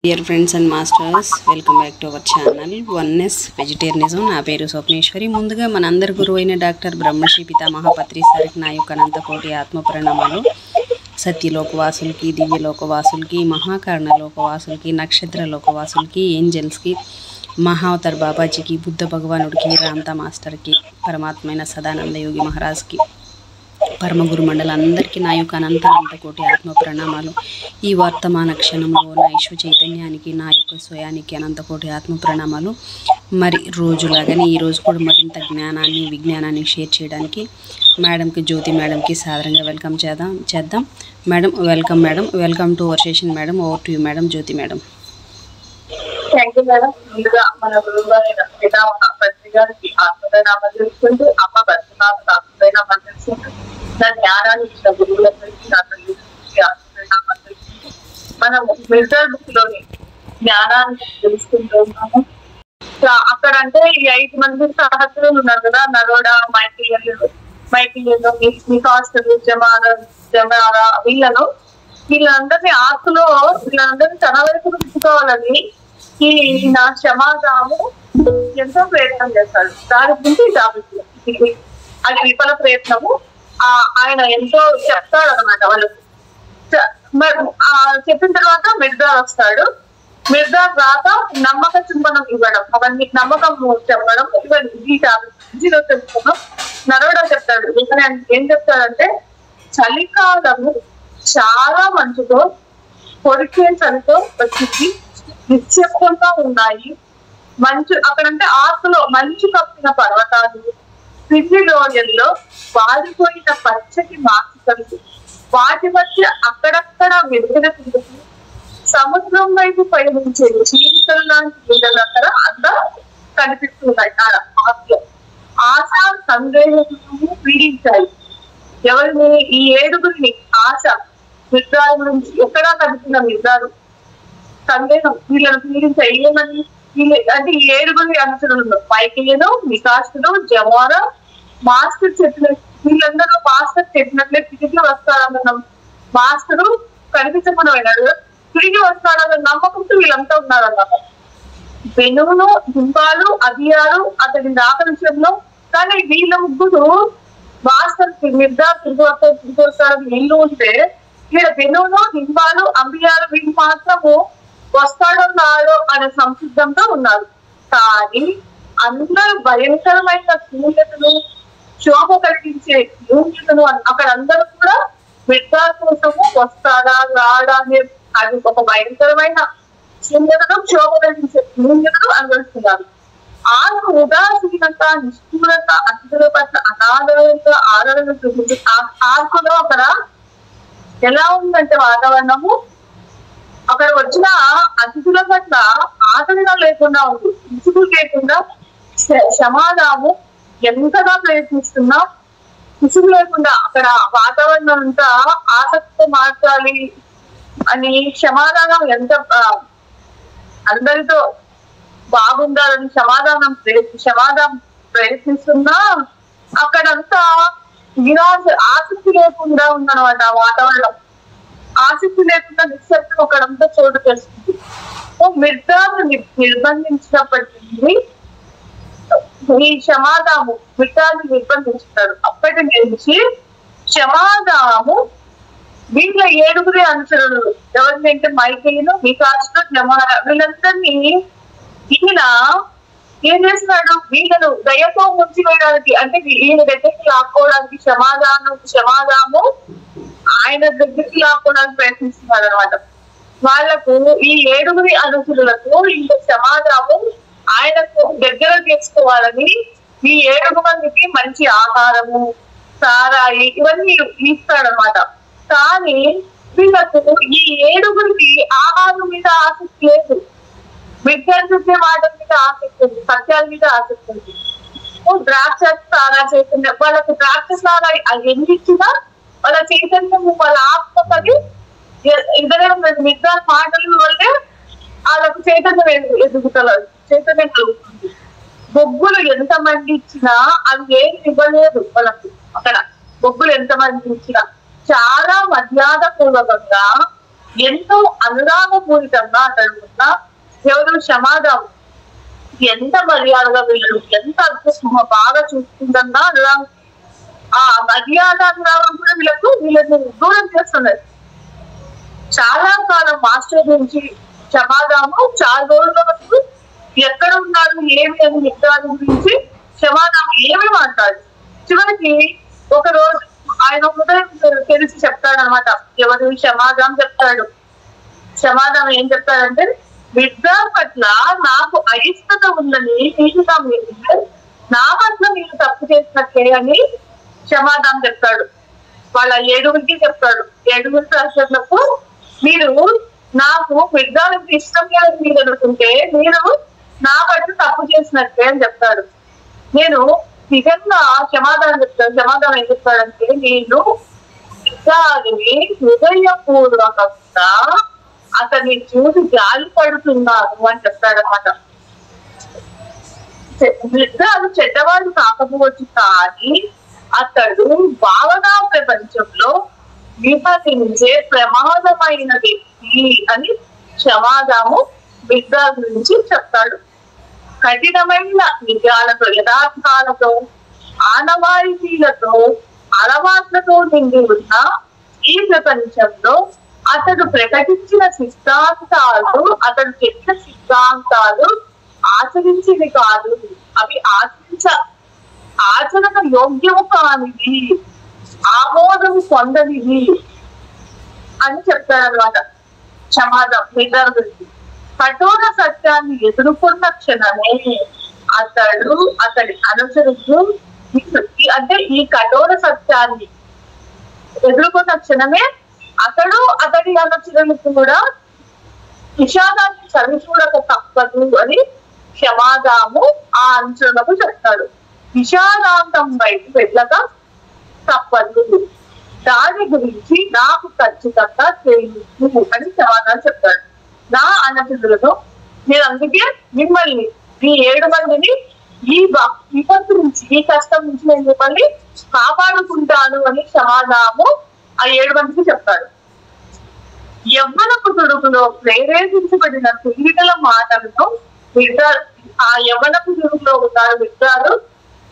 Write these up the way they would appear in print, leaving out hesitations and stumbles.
Dear friends and masters, welcome back to our channel oneness vegetarianism. నా పేరు స్వప్నేశ్వరి. ముందుగా మనందరి గురువు అయిన డాక్టర్ బ్రహ్మశ్రీ పితామహపత్రి సారికి నా యొక్క అనంతకోటి ఆత్మ ప్రణామాలు. సత్యలోకవాసులకి, దివ్యలోకవాసులకి, మహాకరణ లోకవాసులకి, నక్షత్ర లోకవాసులకి, ఏంజల్స్కి, మహావతార్ బాబాజీకి, బుద్ధ భగవానుడికి, రామ్తా మాస్టర్కి, పరమాత్మైన సదానంద యోగి మహారాజ్కి, పరమగురు మండలందరికీ నా యొక్క అనంత కోటి ఆత్మ ప్రణామాలు. ఈ వర్తమాన క్షణంలో నా ఈశ్వ చైతన్యానికి, నా యొక్క స్వయానికి అనంతకోటి ఆత్మ ప్రణామాలు. మరి రోజులాగానే ఈరోజు కూడా మరింత జ్ఞానాన్ని, విజ్ఞానాన్ని షేర్ చేయడానికి మేడంకి, జ్యోతి మేడంకి సాదరంగా వెల్కమ్ చేద్దాం. Madam welcome. Madam welcome to our session. Madam over to you madam. Jyothi madam. Thank you madam. ముందుగా మన గురువు గారైన పితామహపత్రి గారికి ఆత్మనామం తెలుసుకుంటూ, అమ్మ బతునామం ఆత్మనామం తెలుసుకుంటూ, నా జ్ఞానాన్ని ఇచ్చిన గురువులందరికీ నా తల్లిదండ్రులకి ఆత్మనామం తెలుసుకుంటూ, మనం మిర్జర్ బుక్ లోని జ్ఞానాన్ని తెలుసుకుంటూ ఉన్నాము. అక్కడ అంటే ఈ 5 మంది సహచరులు ఉన్నారు కదా, నరోడా, మైకిలియన్, మికాస్టర్, జమారా, వీళ్ళందరినీ ఆకులో వీళ్ళందరినీ తన వైపు తీసుకోవాలని ఈ నా క్షమాదాము ఎంతో ప్రయత్నం చేస్తాడు. దాని గురించి అది విఫల ప్రయత్నము. ఆయన ఎంతో చెప్తాడు అనమాట వాళ్ళకి. చెప్పిన తర్వాత మిర్దార్ వస్తాడు. మిర్దార్ రాక నమ్మక చుంబనం ఇవ్వడం, అవన్నీ నమ్మకం చెప్పడం, ఈ టాపిక్ తెలుసుకున్నాం. నరోడా చెప్తాడు. ఏం చెప్తాడంటే, చలికాలము చాలా మంచుతో, పొడికే చలితో వచ్చింది, నిశ్శబ్దంగా ఉన్నాయి. మంచు అక్కడంటే ఆకులో మంచు కప్పిన పర్వతాలు, పిల్లి లోయల్లో వాడిపోయిన పచ్చటి మాసికలు, వాటి మధ్య అక్కడక్కడ వెలుగుల తిరుగుతూ సముద్రం వైపు పయనించే జీవితం లాంటి వీళ్ళ అక్కడ అంతా కనిపిస్తున్నాయి. ఆకులో ఆశ, సందేహము పీడించాయి ఎవరిని? ఈ 7గురిని. ఆశ మిత్రాల నుంచి ఎక్కడా కనిపిన మిత్రాలు, సందేహం వీళ్ళని పీడించాయి. ఏమని? అంటే ఈ 7గురి అనుచరులు మైకిలియను, మికాస్టుడు, జమారా, మాస్టర్ చెప్పిన వీళ్ళందరూ మాస్టర్ చెప్పినట్లే తిరిగి వస్తారన్న మాస్టరు కనిపించకుండా పోయినాడు. తిరిగి వస్తాడన్న నమ్మకంతో వీళ్ళంతా ఉన్నారన్నమాట. బెనువును, దింబాలు, అభియాలు అతని రాక విషయంలో. కానీ వీళ్ళ ముగ్గురు మాస్టర్ మిర్జార్ తిరిగి వస్తారని వీళ్ళు ఉంటే, వీళ్ళ బెనువును, దింబాలు, అంబియాలు వీళ్ళు మాత్రము వస్తాడో రాడో అనే సంసిద్ధంతో ఉన్నారు. కానీ అందరూ భయంకరమైన శూన్యతను, శోభ కలిగించే శూన్యతను అక్కడ అందరూ కూడా మిర్జార్ కోసము వస్తాడా రాడా అనే అది ఒక భయంకరమైన శూన్యతను, శోభ కలిగించే శూన్యతను అనుభవిస్తున్నారు. ఆకు ఉదాసీనత, నిష్ఠూరత, అతిథుల పట్ల ఆదరణ చూపించి ఆకులో అక్కడ ఎలా ఉందంటే వాతావరణము, అక్కడ వచ్చిన అతిథుల పట్ల ఆదరణ లేకుండా ఉంది, విసుగు లేకుండా. క్షమాదాము ఎంతగా ప్రయత్నిస్తున్నా విసుగు లేకుండా అక్కడ వాతావరణం అంతా ఆసక్తితో మార్చాలి అని క్షమాదానం ఎంత అందరితో బాగుండాలని క్షమాదానం ప్రయత్నిస్తున్నా అక్కడంతా ఆసక్తి లేకుండా ఉందన్నమాట. ఆ వాతావరణం ఆసక్తి లేకుండా నిశ్శబ్దం అక్కడంతా చోటు చేసుకుంది. మిర్జాను నిర్బంధించినప్పటికీ ఈ క్షమాదాము మిర్జాను నిర్బంధించుతాడు. అప్పటి నుంచి క్షమాదాము వీళ్ళ 7గురి అనుచరులు ఎవరికంటే మైకిలియను, మికాస్టు, జమారా వీళ్ళందరినీ ఈయన ఏం చేస్తున్నాడు? వీళ్ళను దయతో ముంచి వేయడానికి, అంటే ఈయన దగ్గరికి లాక్కోవడానికి క్షమాదాము ఆయన దగ్గరికి లాక్కోవడానికి ప్రయత్నిస్తున్నారు అనమాట. వాళ్లకు ఈ 7గురి అనుచరులకు ఇంత క్షమాదాము ఆయనకు దగ్గర తీసుకోవాలని ఈ 7 మందికి మంచి ఆహారము, సారాయి ఇవన్నీ ఇస్తాడనమాట. కానీ వీళ్ళకు ఈ 7గురికి ఆహారం మీద ఆసక్తి లేదు, విజ్ఞానం చెప్పే మాటల మీద ఆసక్తి ఉంది, సత్యాల మీద ఆసక్తి ఉంది. ద్రాక్ష సారా చైతన్యం, వాళ్ళకు ద్రాక్ష సారా అది ఎన్ని ఇచ్చినా వాళ్ళ చైతన్యము, వాళ్ళ ఆత్మకది ఇద్దరు విజ్ఞాన మాటలు వల్లే వాళ్ళకు చైతన్యం ఎదుగుతలేదు, చైతన్యం కలుగుతుంది. బొగ్గులు ఎంతమంది ఇచ్చినా అవి ఏమి ఇవ్వలేదు వాళ్ళకు. అక్కడ బొగ్గులు ఎంతమంది ఇచ్చినా చాలా మర్యాద పూర్వకంగా ఎంతో అనురాగపూరితంగా అతడు ఉన్న ఎవరు క్షమాదాం ఎంత మర్యాదగా వీళ్ళు ఎంత అదృష్టమో బాగా చూసుకుంటుందా అనురాగం. ఆ మర్యాద అనురాగం కూడా వీళ్ళని దూరం చేస్తున్నది. చాలా కాలం మాస్టర్ గురించి క్షమాదాము చాలా రోజుల వరకు ఎక్కడ ఉన్నాడు ఏమి అని మిత్రాల గురించి క్షమాదాము ఏమి మాట్లాడు. చివరికి ఒక రోజు ఆయన హృదయం తెలిసి చెప్తాడనమాట. ఎవరు క్షమాదాం చెప్తాడు. క్షమాదాం ఏం చెప్తాడంటే, విద్య పట్ల నాకు అయిష్టత ఉందని నీకు నా పట్ల మీరు తప్పు చేసినట్లే అని క్షమాదాం చెప్తాడు. వాళ్ళ 7గురికి చెప్తాడు. 7 శాస్త్రులకు మీరు నాకు విద్యాలకు ఇష్టం లేదని మీరు అనుకుంటే మీరు నా పట్ల తప్పు చేసినట్లే అని చెప్తాడు. నేను నిజంగా క్షమాదానం చెప్తాను. క్షమాదానం ఏం చెప్తాడంటే, నేను విద్యాలని హృదయపూర్వకంగా అతన్ని చూసి జాలి పడుతున్నాను అని చెప్తాడనమాట. విద్యాలు చెడ్డవాడు కాకపోవచ్చు, కానీ అతడు భావనా ప్రపంచంలో విభజించే ప్రమాదమైన వ్యక్తి అని క్షమాదాము విద్య గురించి చెప్తాడు. కఠినమైన నిజాలతో, యథార్థాలతో, ఆనవాయితీలతో, అలవాట్లతో నిండి ఉన్న ఈ ప్రపంచంలో అతడు ప్రకటించిన సిద్ధాంతాలు, అతడు చెప్పిన సిద్ధాంతాలు ఆచరించింది కాదు, అవి ఆచరణ యోగ్యము కానిది, ఆమోదము పొందనిది అని చెప్తారనమాట క్షమాదం నిద్ర గురించి. కఠోర సత్యాన్ని ఎదుర్కొన్న క్షణమే అతడి అనుసరిస్తూ, అంటే ఈ కఠోర సత్యాన్ని ఎదుర్కొన్న క్షణమే అతడి అనుచరులకు కూడా విషాదాన్ని చవి చూడక తప్పదు అని క్షమాదాము ఆ అనుచరులకు చెప్తాడు. విషాదాంతం బయటకు వెళ్ళక తప్పదు, దాని గురించి నాకు ఖచ్చితంగా తెలియదు అని క్షమాదానం చెప్తాడు. నా అనుచరులతో నేను అందుకే మిమ్మల్ని ఈ 7 మందిని ఈ విపత్తు నుంచి, ఈ కష్టం నుంచి నేను మిమ్మల్ని కాపాడుకుంటాను అని క్షమాదాము ఆ 7 మందికి చెప్తాడు. యవ్వనపు తుడుకులో ప్రేరేపించబడిన తెలివిగల మాటలతో ఆ యవ్వనపు తుడుకులో ఉన్నాడు విద్యాలు.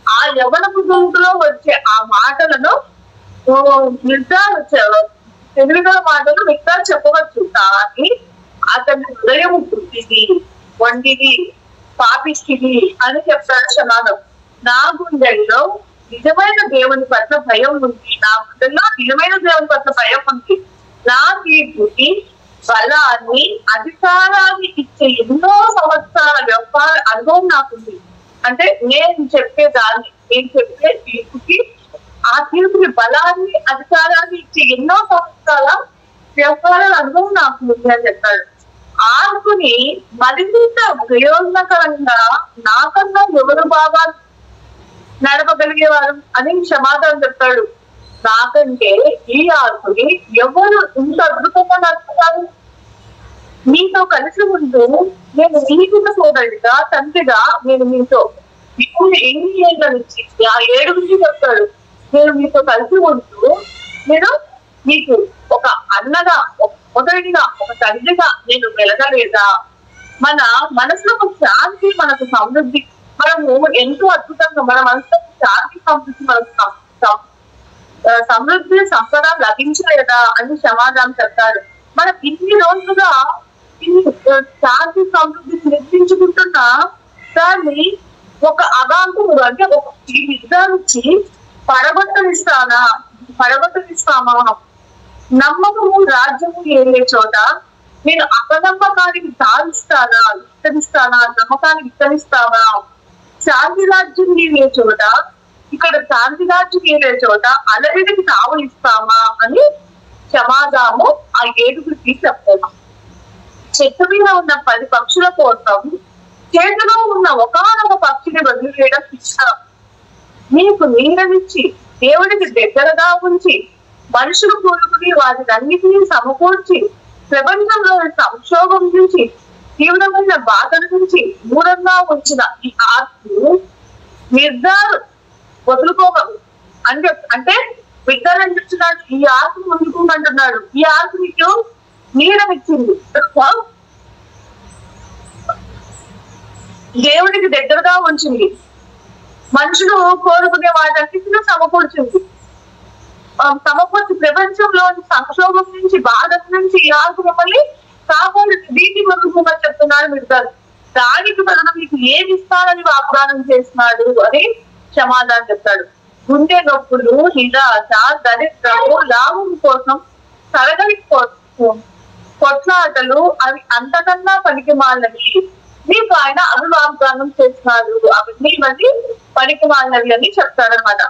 ఆ యవ్వనపు తుడుకులో వచ్చే ఆ మాటలను తెలివిగల మాటలు విద్య చెప్పవచ్చు, కానీ అతని హృదయం బుద్ధిది, వండిది, పాపిష్టిది అని చెప్తాడు క్షమాదం. నా గుండెల్లో నిజమైన దేవుని పట్ల భయం ఉంది, నా గుండెల్లో నిజమైన దేవుని పట్ల భయం ఉంది. నా కీర్తికి, బలాన్ని, అధికారాన్ని ఇచ్చే ఎన్నో సంవత్సరాల వ్యవహార అనుభవం నాకుంది. అంటే నేను చెప్పే తీర్పుకి, ఆ తీర్పుకి బలాన్ని, అధికారాన్ని ఇచ్చే ఎన్నో సంవత్సరాల వ్యవహార అనుభవం నాకు ఉంది అని చెప్తాడు. ఆర్కుని మరింత ప్రయోజనకరంగా నాకన్నా ఎవరు బాగా నడపగలిగేవారు అని క్షమాదానం చెప్తాడు. నాకంటే ఈ ఆర్కుని ఎవరు ఇంత అద్భుతంగా నడుపుతారు? మీతో కలిసి ఉంటూ నేను మీకున్న సోదరుడిగా, తండ్రిగా నేను మీతో ఇప్పుడు ఎన్ని ఏళ్ళ నుంచి ఆ 7 నుంచి చెప్తాడు. నేను మీతో కలిసి ఉంటూ నేను మీకు ఒక అన్నగా, ఒక సోదరుడిగా, ఒక తండ్రిగా నేను వెలగలేదా? మన మనసులో ఒక శాంతి, మనకు సమృద్ధి, మనము ఎంతో అద్భుతంగా మన మనసులో శాంతి, సమృద్ధి, మనకు సమృద్ధి సంపద లభించలేదా అని క్షమాదానం చెప్తాడు. మనం ఇన్ని రోజులుగా శాంతి సమృద్ధిని నిర్మించుకుంటున్నా దాన్ని ఒక అగాంతముడు, అంటే ఒక ఈ విద్యానికి పడగొట్టనిస్తామా? నమ్మకము రాజ్యము ఏలే చోట నేను అపనమ్మకానికి విస్తరిస్తానా? నమ్మకాన్ని విస్తరిస్తావా? శాంతి రాజ్యం ఏలే చోట, ఇక్కడ శాంతి రాజ్యం ఏలే చోట అలరిడికి తావులిస్తామా అని క్షమాదాము ఆ 7గురికి చెప్తాడు. చెట్టు మీద ఉన్న 10 పక్షుల కోసం చేతిలో ఉన్న ఒకనొక పక్షిని వదిలివేయడం ఇష్టం. మీకు నీడనిచ్చి దేవుడికి దగ్గరగా ఉంచి మనుషులు కూడుకుని వాటినన్నిటినీ సమకూర్చి ప్రపంచంలోని సంక్షోభం నుంచి, తీవ్రమైన బాధల నుంచి దూరంగా ఉంచిన ఈ ఆర్కు నిర్ధారు వదులుకోగలరు అంటే విద్యాలు చెప్తున్నాడు. ఈ ఆర్కు వదులుకోమంటున్నాడు. ఈ ఆర్కు నీకు నీడనిచ్చింది, దేవుడికి దగ్గరగా ఉంచింది, మనుషులు కోరుకునే వాటన్నిటిని సమకూర్చింది. సమకూర్చి ప్రపంచంలోని సంక్షోభం నుంచి, బాధ నుంచి ఆకు మిమ్మల్ని కాపాడు దీని మరుగుమని చెప్తున్నాడు మిడతారు. దానికి బదులు మీకు ఏమి ఇస్తానని వాగ్దానం చేస్తున్నాడు అని సమాధానం చెప్తాడు. గుండె నొప్పులు, నిరాశ, దరిద్రము, లాభం కోసం, తరగతి కోసం కొట్లాటలు అవి అంతకన్నా పనికి మాలినవి మీకు ఆయన అవి వాగ్దానం చేస్తున్నాడు. అవన్నీ మళ్ళీ పనికి మాలినవి అని చెప్తాడనమాట.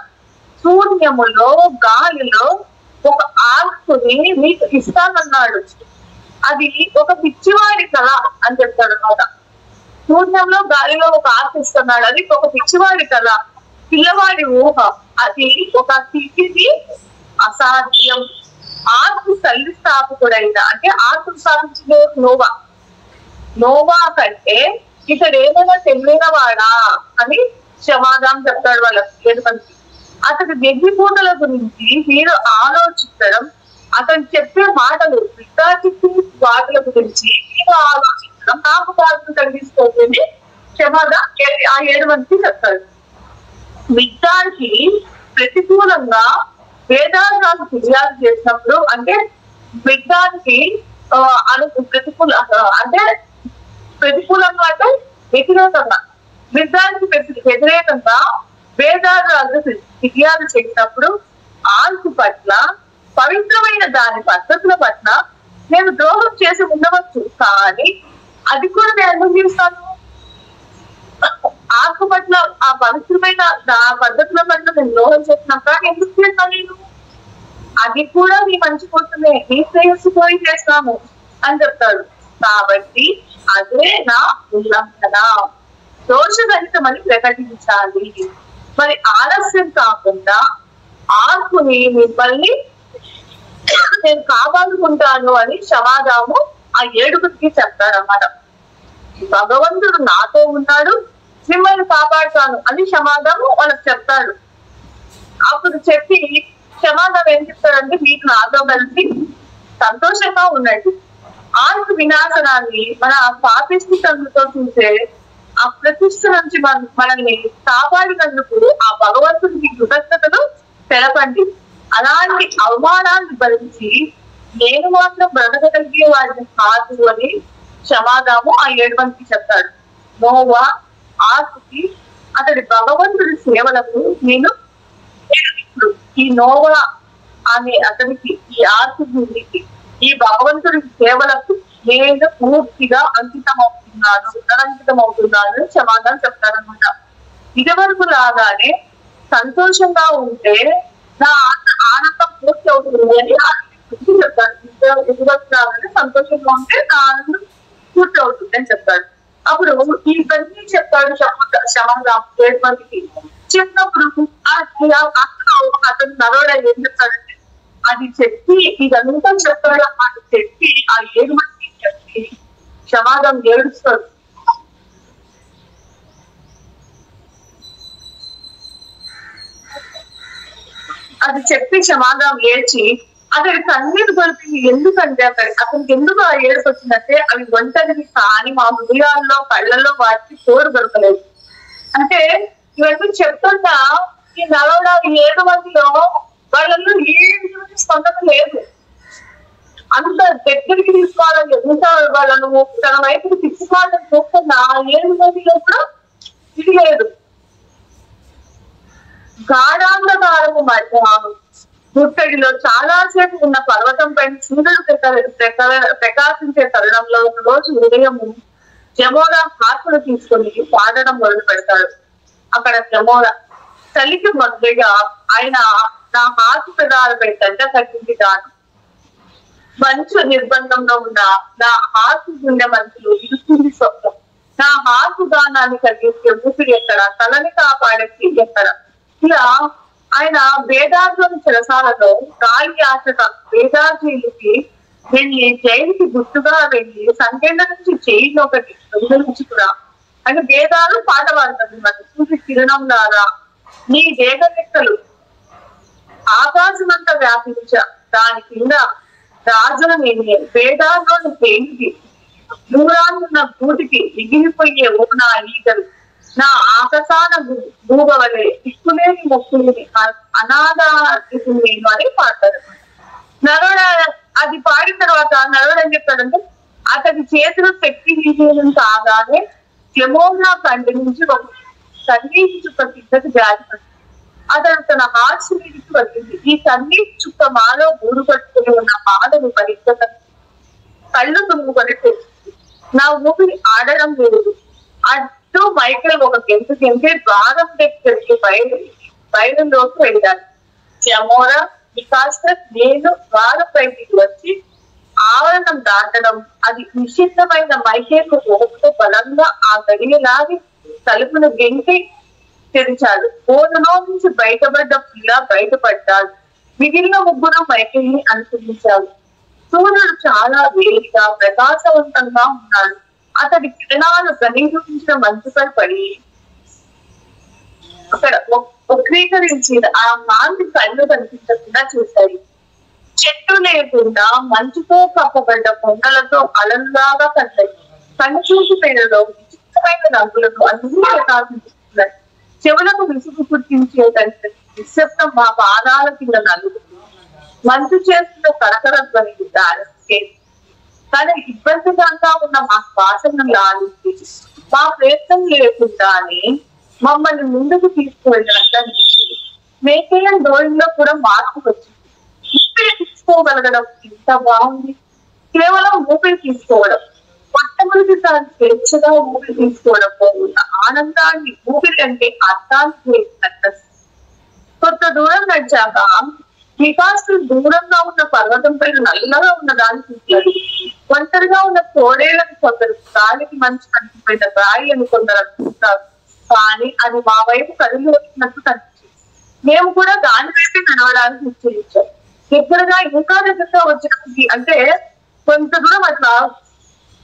శూన్యములో గాలిలో ఒక ఆకుని మీకు ఇస్తానన్నాడు, అది ఒక పిచ్చివాడి కళ అని చెప్తాడు అనమాట. శూన్యంలో గాలిలో ఒక ఆకు ఇస్తున్నాడు, అది ఒక పిచ్చివాడి కళ, పిల్లవాడి ఊహ, అది ఒక స్థితికి అసాధ్యం. ఆకు తల్లి స్థాపకుడైన, అంటే ఆకు స్థాపించిన నోవా. నోవా కంటే ఇతడు ఏమైనా తెలియనవాడా అని సమాధానం చెప్తాడు వాళ్ళ మంది. అతడి వెర్రిపూటల గురించి మీరు ఆలోచించడం, అతను చెప్పే మాటలు విద్యార్థి వాటిల గురించి మీరు ఆలోచించడం నాకు బాధను కలిగిస్తుంది సమాధానం ఆ 7 మందికి చెప్తాడు. విద్యార్థి ప్రతికూలంగా వేదాంతాలు ఫిర్యాదు చేసినప్పుడు, అంటే విద్యార్థి ప్రతికూలంగా అంటే వ్యతిరేకంగా, విద్యార్థి వ్యతిరేకంగా వేదాంతాలు ఫిర్యాదు చేసినప్పుడు ఆల్కు పట్ల, పవిత్రమైన దాని పద్ధతుల పట్ల నేను ద్రోహం చేసి ఉండవచ్చు, కానీ అది కూడా నేను అనుభవిస్తాను. ఆకు పట్ల, ఆ పవిత్రమైన పద్ధతుల పట్ల నేను ద్రోహం చేసినాక ఎందుకు చేస్తాను నేను? అది కూడా నీ మంచి కోసమే, నీ శ్రేయస్సు పోయి చేస్తాను అని చెప్తాడు. కాబట్టి అదే నా ఉల్లంఘన, దోషరహితమని ప్రకటించాలి. మరి ఆలస్యం కాకుండా ఆకుని మిమ్మల్ని నేను కాపాడుకుంటాను అని సమాధానము ఆ 7 చెప్తాడన్నమాట. భగవంతుడు నాతో ఉన్నాడు, మిమ్మల్ని కాపాడుతాను అని సమాధానం వాళ్ళకి చెప్తాడు. అప్పుడు చెప్పి సమాధానం ఏం చెప్తాడంటే, మీకు నాతో కలిసి సంతోషంగా ఉండండి. ఆకు వినాశనాన్ని మన పాపిష్టి కన్నుతో చూసే ఆ ప్రతిష్ట నుంచి మనల్ని కాపాడినందుకు ఆ భగవంతుడికి కృతజ్ఞతలు తెలపండి. అలాంటి అవమానాన్ని భరించి నేను మాత్రం బ్రతకగలిగే వాడిని కాదు అని సమాధానం ఆ 7 మందికి చెప్తాడు. నోవా ఆకుకి అతడి భగవంతుడి సేవలకు నేను ఇప్పుడు ఈ నోవా అనే అతనికి, ఈ ఆకుకి, ఈ భగవంతుడి సేవలకు నేను పూర్తిగా అంకితమవుతున్నాను అని సమాధానం చెప్తారనమాట. ఇదివరకు లాగానే సంతోషంగా ఉంటే నా ఆనందం పూర్తి అవుతుంది అని చెప్తాడు. ఇదివరకు లాగానే సంతోషంగా ఉంటే నా ఆనందం పూర్తి అవుతుంది అని చెప్తాడు. అప్పుడు ఇవన్నీ చెప్తాడు సమాధానం 7 మందికి. చెప్పినప్పుడు అతను నరోడ ఏం చెప్తాడంటే, అది చెప్పి ఇదంతా చెప్తాడు అని చెప్పి ఆ 7 మందికి చెప్పి సమాధానం ఏడుస్తాడు. అది చెప్పి సమాధానం ఏడ్చి అతడి కన్నీరు కొలిపి, ఎందుకంటే అతనికి ఎందుకు ఆ ఏడుపు వచ్చిందంటే, అవి ఒంటరివి కానీ మా హృదయాల్లో కళ్ళల్లో వాటికి చోరు దొరకలేదు. అంటే ఇవన్నీ చెప్తున్నా ఈ 47 మందిలో వాళ్ళల్లో ఏ విధమైన స్పందన లేదు. అంత దగ్గరికి తీసుకోవాలని, ఎంత వాళ్ళను తన వైపుకి తీసుకోవాలని చూస్తున్న 7 మందిలో కూడా ఇది లేదు. గాఢాంధకారము మధ్య ముట్టడిలో చాలా సేపు ఉన్న పర్వతం పైన సూర్యుడు ప్రకాశించే తరుణంలో రోజు ఉదయం జమోరా హార్పును తీసుకొని పాడడం మొదలు పెడతాడు. అక్కడ జమోరా చలికి మొదలుగా ఆయన నా హార్పు పెదాలపై గంట కట్టించాను. మంచు నిర్బంధంలో ఉన్న నా హార్పు గుండె మంచులు ఇరుస్తుంది స్వప్నం. నా హార్పు గానాన్ని కలిగించే ఊపిరి ఎక్కడ, తలని కాపాడేసి ఎక్కడ. ఇలా ఆయన వేదాంతలోని చెరసాలలో గాలి ఆశత వేదాంతీయులకి వెళ్ళి జైలుకి గుర్తుగా వెళ్ళి సంఖ్యల నుంచి జైలు ఒకటి నుంచి కూడా అంటే వేదాలు పాట పాడుతుంది. మరి చూసి కిరణం లాగా నీ వేగరెక్కలు ఆకాశమంతా వ్యాపించ, దాని కింద రాజులని వేదాల్లోని తేలికి దూరాన్నున్న గూటికి మిగిలిపోయే ఓ నా ఈగలు నా ఆకాశాన భూగవలే దిక్కులేని మొక్కులేని అనాథిని నేను అని పాడతారు. నరుడ అది పాడిన తర్వాత నరుడు ఏం చెప్తాడంటే అతడి చేతులు శక్తి విజయం కాగానే యమోనా కంటి నుంచి ఒక సన్నీటి చుక్క కిందకి జారిపడింది. అతడు తన హార్ట్స్ మీదకి వచ్చింది. ఈ సన్నీటి చుక్క మాలో గూడు పట్టుకుని ఉన్న బాధను పరీక్ష కళ్ళు తుమ్ముకొని తెలిసింది. నా ఊపిరి ఆడడం లేదు. అటు మైకేల్ ఒక గెంతే బాధం దగ్గరికి బయలులోకి వెళ్ళాను. యమోరా వికాస్ నేను బాధ బయటికి వచ్చి ఆవరణం దాటడం అది నిశ్చితమైన మైకేల్ ఓపుతో బలంగా ఆ గడియలాగి తలుపును గెంటి తెరిచాడు. బోధలో నుంచి బయటపడ్డ పిల్ల బయటపడ్డాడు. మిగిలిన ముగ్గురు మైకేల్ ని అనుసరించారు. సూర్యుడు చాలా వేడిగా ప్రకాశవంతంగా ఉన్నాడు. అతడి కిరణాలు ఘనీకరించిన మంచుపై పడి అక్కడ వక్రీకరించి ఆ కాంతి కళ్ళు కనిపించకుండా చూశాయి. చెట్టు లేకుండా మంచుతో కప్పబడ్డ కొండలతో అలల్లాగా కట్టాయి. కనుచూసి పేరులో విచిత్రమైన రంగులకు అన్ని ప్రకాశిస్తున్నాయి. చెవులకు విసుగు పుట్టించేటంటే నిశ్శబ్దం మా పాదాల కింద నలుగురు. మంచు చేస్తున్న కరకర ధ్వని కానీ ఇబ్బందికరంగా ఉన్న మా శ్వాసను లాగించి మా ప్రయత్నం లేకుండానే మమ్మల్ని ముందుకు తీసుకువెళ్ళినట్టు అనిపించింది. మేకేయన్ ధోరణిలో కూడా మార్పు వచ్చింది. ఊపిరి తీసుకోగలగడం ఎంత బాగుంది. కేవలం ఊపిరి తీసుకోవడం, మొట్టమొదటిసారి స్వేచ్ఛగా ఊపిరి తీసుకోవడంలో ఉన్న ఆనందాన్ని ఊపిరి అంటే అర్థాన్ని చేసినట్టు. కొంత దూరం నడిచాక వికాస్ దూరంగా ఉన్న పర్వతం పైన నల్లగా ఉన్న దాన్ని చూశారు. ఒంటరిగా ఉన్న తోడేళ్లను కొందరు, గాలికి మంచి కనిపిపోయిన రాయిలను కొందరు అనుకుంటారు. కానీ అది మా వైపు కదిలి వచ్చినట్టు కనిపించింది. మేము కూడా దాని వైపే నడవడానికి నిశ్చయించాం. దగ్గరగా ఇంకా దగ్గరగా వచ్చినది అంటే కొంత దూరం అట్లా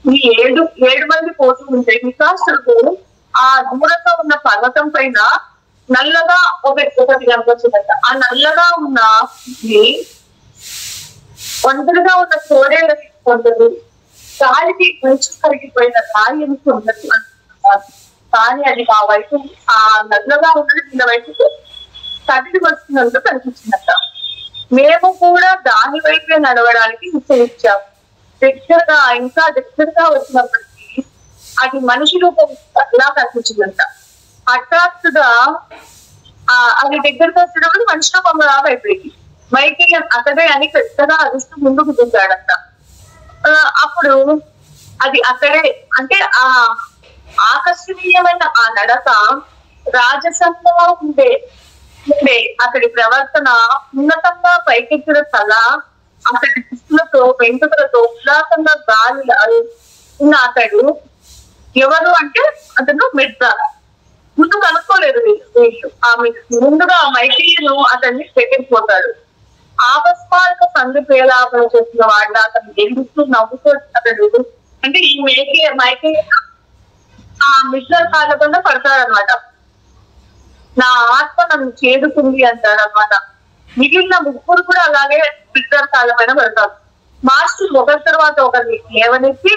ఈ ఏడు మంది పోతూ ఉంటే వికాసులకు ఆ దూరంగా ఉన్న పర్వతం పైన నల్లగా ఒకటి కనిపించిందట. ఆ నల్లగా ఉన్న ఒంటరిగా ఉన్న తోడేళ్ళకి కొందరు, గాలికి మంచి కరిగిపోయిన రాయి అని కొందరు అనుకుంటున్నారు. కానీ అది మా వైపు ఆ నల్లగా ఉన్నది కింద వైపు కదిలి వస్తున్నట్టు కనిపించిందట. మేము కూడా దాని వైపే నడవడానికి నిశ్చయించాం. ఇంకా దగ్గరగా వచ్చినప్పటికీ అది మనిషి రూపం అలా కనిపించిందంట. హఠాత్తుగా అది దగ్గరకు వచ్చినప్పుడు మనిషి రూపం లాగా అయిపోయింది. మైకేల్ అతడే అని పెద్దగా అరుస్తూ ముందుకు దిగాడంట. అప్పుడు అది అక్కడే అంటే ఆ ఆకర్షణీయమైన ఆ నడక రాజసంగా ఉండే అతడి ప్రవర్తన, ఉన్నతంగా పైకెక్కిన తల, అతడి దుస్తులతో వెంట్రుకలతో ఉల్లాసంగా గాలి ఉన్న అతడు ఎవరు అంటే అతను మిర్జా. ముందు కనుక్కోలేదు వీళ్ళు. ముందుగా మైకేల్ను అతన్ని పెట్టిపోతాడు. ఆకస్మాత్తుగా సంధి పేలాపన చేసిన వాడిన అతను గెలుస్తూ నవ్వుతూ అతడు అంటే ఈ మైకేల్ ఆ మిర్జా కాళ్ళకుండా పడతాడనమాట. నా ఆత్మ నన్ను చేదుకుంది అంటాడనమాట. మిగిలిన ముగ్గురు కూడా అలాగే మిర్జా కాళ్ళ పైన పడతారు. మాస్టర్ ఒకరి తర్వాత ఒకరిని లేవనెత్తి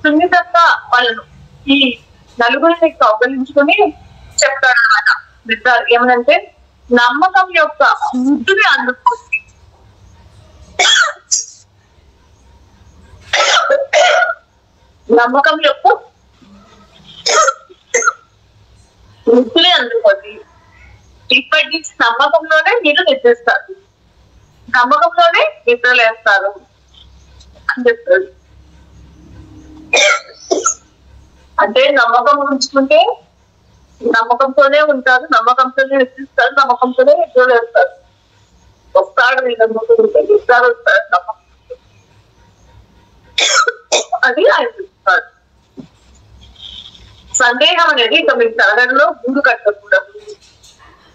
సున్నితంగా వాళ్ళను ఈ నలుగురిని కౌగలించుకుని చెప్తాడనమాట. మిర్జా ఏమనంటే నమ్మకం యొక్క ముద్దుని అందుకుంది. నమ్మకం యొక్క ముద్దుని అందుకోండి. ఇప్పటి నుంచి నమ్మకంలోనే మీరు నిద్రిస్తారు, నమ్మకంలోనే నిద్రలేస్తారు అని చెప్తారు. అంటే నమ్మకం ఉంచుకుంటే నమ్మకంతోనే ఉంటారు, నమ్మకంతోనే నిద్రిస్తారు, నమ్మకంతోనే నిద్రలేస్తారు. వస్తాడు నీ నమ్మకం నిద్ర వస్తాడు నమ్మకం అది ఆయన చెప్తాడు. సందేహం అనేది ఇక మీ తరగతిలో ముందు కట్టకూడదు.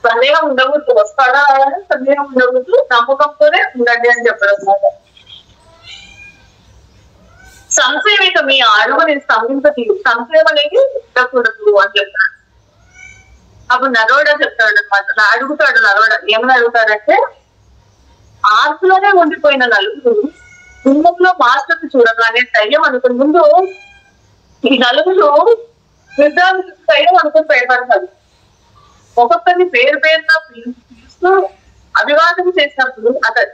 సందేహం ఉండకూడదు. వస్తాడా అని సందేహం ఉండకూడదు, నమ్మకంతోనే ఉండండి అని చెప్పడం మాట. సంశయం ఇక మీ అడుగుని స్తంభింపతీరు, సంశయం అనేది ఉండకూడదు అని చెప్తాడు. అప్పుడు నరోడా చెప్తాడు అనమాట. అడుగుతాడు నరోడా, ఏమని అడుగుతాడంటే ఆర్పులోనే ఉండిపోయిన నలుగురు గుమ్మంలో మాస్టర్ చూడగానే దయ్యం అనుకుని ముందు ఈ నలుగురు వృద్ధాలు దయ్యం అనుకుని భయపడతారు. ఒక్కొక్కరిని పేరు పేరున పిలుస్తూ అభివాదం చేసినప్పుడు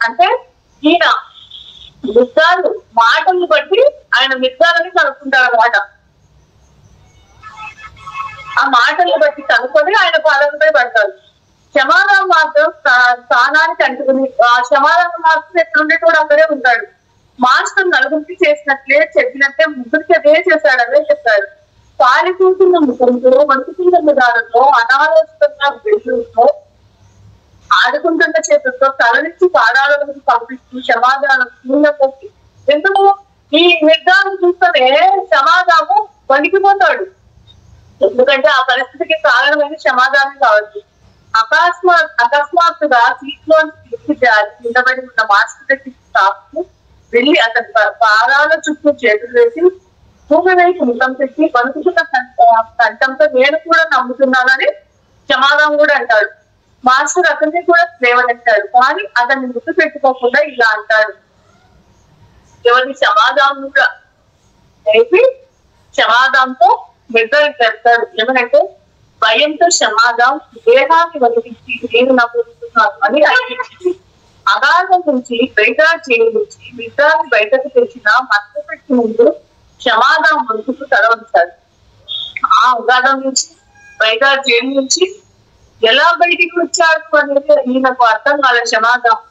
అంటే ఈయన వృద్ధాలు మాటలను బట్టి ఆయన వృద్ధాలని కనుక్కుంటారు అనమాట. ఆ మాటలను బట్టి కనుక్కొని ఆయన పాలనపై పడతారు. క్షమారాం మాత్రం స్థానానికి అంటుకుని ఆ క్షమారాం మాత్రం ఎక్కడుండే కూడా అక్కడే ఉంటాడు. మాస్టర్ నలుగురికి చేసినట్లే చెప్పినట్టే ముగ్గురికి అదే చేశాడు, అదే చెప్తాడు. పాలి కూతున్న ముఖంతో వణుకుతున్న దానిలో అనాలోచితంగా వెళ్తూ ఆడుకుంటున్న చేతులతో తల నుంచి పాదాలకు పంపిస్తూ సమాధానం పూర్ణకి ఎందుకు ఈ నిర్ధారణ చూస్తేనే సమాధానం వణికిపోతాడు. ఎందుకంటే ఆ పరిస్థితికి కారణమైన సమాధానం కావచ్చు. అకస్మాత్తుగా సీట్లో కిందపడి ఉన్న మాస్టర్ దగ్గరికి తాకు వెళ్ళి అతని పాదాల చుట్టూ చేతులు వేసి భూమి వైపు ముఖం పెట్టి వణుకుతున్న కంఠంతో నేను కూడా నమ్ముతున్నానని సమాధానం కూడా అంటాడు. మాస్టర్ అతన్ని కూడా లేవనెత్తాడు, కానీ అతన్ని గుర్తు పెట్టుకోకుండా ఇలా అంటాడు. ఎవరి సమాధానం కూడా నేర్పి సమాధానంతో నిర్ధారణ చెప్తాడు. ఏమనంటే భయంతో సమాధానం దేహాన్ని వదిలించి నేను నమ్ముతున్నాను అని అనిపించింది. అగాధం నుంచి బయట చేయించి నిద్రాన్ని బయటకు తెచ్చిన మత్తు పెట్టి ముందు సమాధానం వణుకుతూ తల ఉంచాడు. ఆ అగాధం నుంచి బయట జైలు నుంచి ఎలా బయటికి వచ్చాడు అనేది ఈయనకు అర్థం కాదు. సమాధానం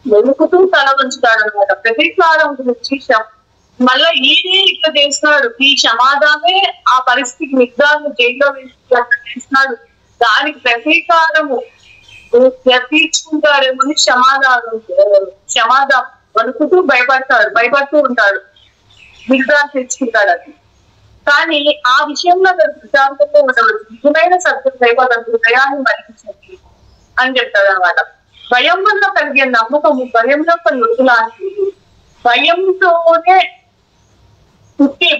వణుకుతూ తల ఉంచుతాడు అనమాట. ప్రతీకారం గురించి మళ్ళా ఈయనే ఇట్లా చేస్తున్నాడు. ఈ సమాధానమే ఆ పరిస్థితికి నిద్రాన్ని జైల్లో వేసి చేస్తున్నాడు. దానికి ప్రతీకారము తీర్చుకుంటాడేమో సమాధానం వణుకుతూ భయపడుతూ ఉంటాడు. నిద్రాన్ని తెచ్చుకుంటాడు అది. కానీ ఆ విషయంలో ప్రశాంతంగా ఉండవచ్చు. నిజమైన సత్యం దైవతను హృదయాన్ని మరిపించింది అని చెప్తాడు అనమాట. భయం వల్ల కలిగే నమ్మకము భయం యొక్క యుద్ధలాంటిది.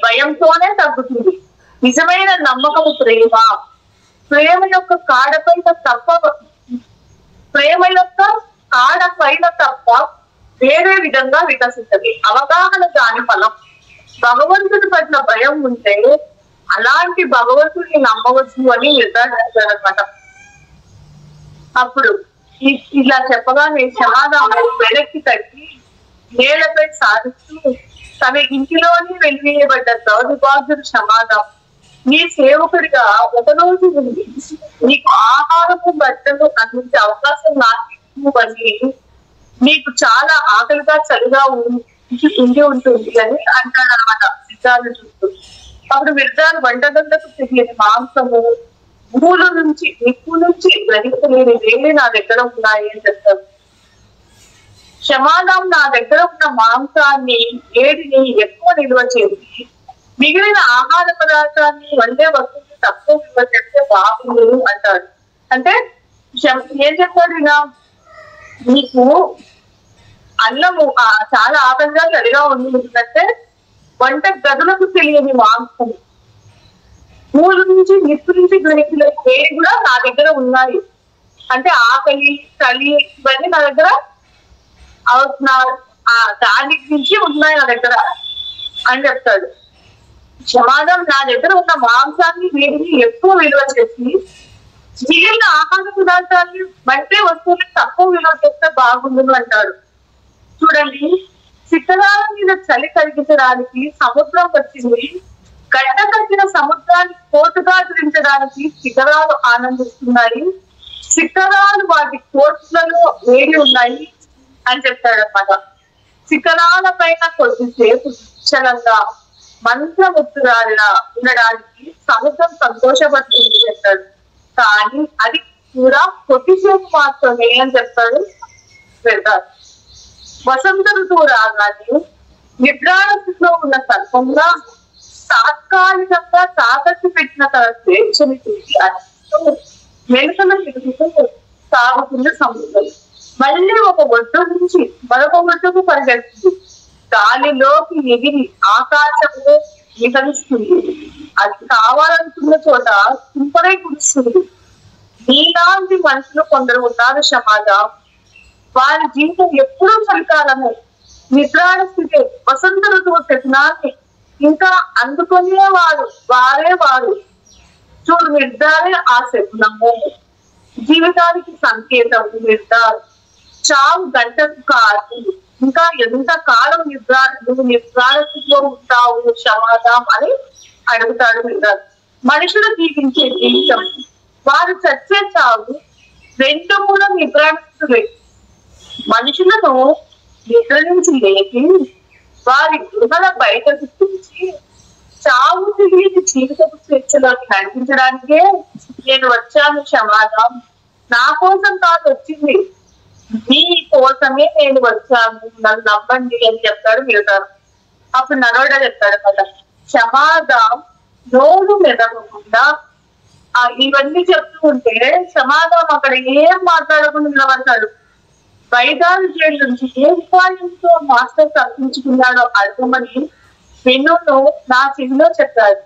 భయంతోనే తగ్గుతుంది. నిజమైన నమ్మకము ప్రేమ యొక్క కాడ పైన తప్ప వేరే విధంగా వికసిస్తుంది. అవగాహన దాని ఫలం. భగవంతుడి పట్ల భయం ఉంటే అలాంటి భగవంతుడిని నమ్మవచ్చు అని నిర్ధారిస్తారనమాట. అప్పుడు ఇలా చెప్పగానే సమాధానం వెనక్కి తగ్గి నేలపై సాధిస్తూ తన ఇంటిలోని వెలివేయబడ్డ దౌర్భాగ్యుడు సమాధానం నీ సేవకుడిగా ఒకరోజు ఉంది, నీకు ఆహారము బట్టలు అందించే అవకాశం నాకు అని నీకు చాలా ఆకలిగా చలిగా ఉండి ఉంటుంది అని అంటాడు అనమాట విద్యార్థులు చూస్తూ. అప్పుడు విద్యార్థులు వంటగంటకు తెలియని మాంసము నిప్పు నుంచి గ్రహించలేని వేరే నా దగ్గర ఉన్నాయి అని చెప్తారు. సమాధానం నా దగ్గర ఉన్న మాంసాన్ని వేడిని ఎక్కువ నిల్వ చేసి మిగిలిన ఆహార పదార్థాన్ని వండే వస్తువుని తక్కువ నిల్వ చేస్తే బాగుంది అంటాడు. అంటే ఏం చెప్తాడు ఇలా, నీకు అన్నము చాలా ఆకలిగా చలిగా ఉంటుందంటే వంట గదులకు తెలియని మాంసం నిప్పు నుంచి గ్రహించిన వేడి కూడా నా దగ్గర ఉన్నాయి. అంటే ఆకలి చలి ఇవన్నీ నా దగ్గర దానికి నుంచి ఉన్నాయి నా దగ్గర అని చెప్తాడు. సమాధానం నా దగ్గర ఉన్న మాంసాన్ని వీటిని ఎక్కువ విలువ చేసి మిగిలిన ఆహార పదార్థాన్ని వంటే వస్తువుని తక్కువ విలువ చేస్తే బాగుండు అంటాడు. చూడండి, శిఖరాల మీద చలి కలిగించడానికి సముద్రం వచ్చింది. గడ్డ తగ్గిన సముద్రాన్ని కోటుగా ధరించడానికి శిఖరాలు ఆనందిస్తున్నాయి. శిఖరాలు వాటి కోట్లలో వేడి ఉన్నాయి అని చెప్తాడు అన్నమాట. శిఖరాల పైన కొద్దిసేపు నిశ్చలంగా మంత్రముద్దురాలిలా ఉండడానికి సముద్రం సంతోషపడుతుంది చెప్తాడు. కానీ అది కూడా కొద్దిసేపు మాత్రమే అని చెప్తాడు వెళ్తాడు. వసంత ఋతువు రాగానే నిద్రాణస్థితిలో ఉన్న సర్పంగా తాత్కాలికంగా తాకట్టు పెట్టిన తన స్వేచ్ఛని చూసి మెలుకల తిరుగుతూ సాగుతున్న సముద్రం మళ్ళీ ఒక ఒడ్డు నుంచి మరొక ఒడ్డుకు పరిగెడుతుంది. గాలిలోకి ఎగిరి ఆకాశంలో విహరిస్తుంది. అది కావాలనుకున్న చోట తుంపరై కురుస్తుంది. నీలాంటి మనుషులు కొందరు ఉన్నారు సమాజం. వారి జీవితం ఎప్పుడూ చలికాలము. నిద్రాణ స్థితి వసంత ఋతువు శకునాన్ని ఇంకా అందుకునేవారు వారు చూడు నిర్ధారే ఆ శకునము. జీవితానికి సంకేతం నిర్ధారం. చావు గంటకు కాదు. ఇంకా ఎంత కాలం నువ్వు నిద్రాణ స్థితిలో ఉంటావు క్షమాదాం అని అడుగుతాడు నిర్ధారం. మనుషులు జీవించే జీవితం, వారు చచ్చే చావు రెండు కూడా నిద్రాణ స్థితులే. మనుషులను నిద్ర నుంచి లేపి వారి గృహల బయటకు తీసి చావు తెలియని జీవితపు స్వేచ్ఛలోకి నడిపించడానికే నేను వచ్చాను క్షమాదాం. నా కోసం కాదు వచ్చింది, మీ కోసమే నేను వచ్చాను, నన్ను నమ్మండి అని చెప్తాడు మిగతాడు. అప్పుడు నరోడా చెప్తాడు కదా, క్షమాదాం నోరు మెదగకుండా ఇవన్నీ చెప్తూ ఉంటే క్షమాదాం అక్కడ ఏం మాట్లాడకుండా నిలబడతాడు. వైదాలు జైలు నుంచి ఏ ఉపాయంతో మాస్టర్ తప్పించుకున్నాడో అడగమని వెన్నును నా చెవిలో చెప్పాడు.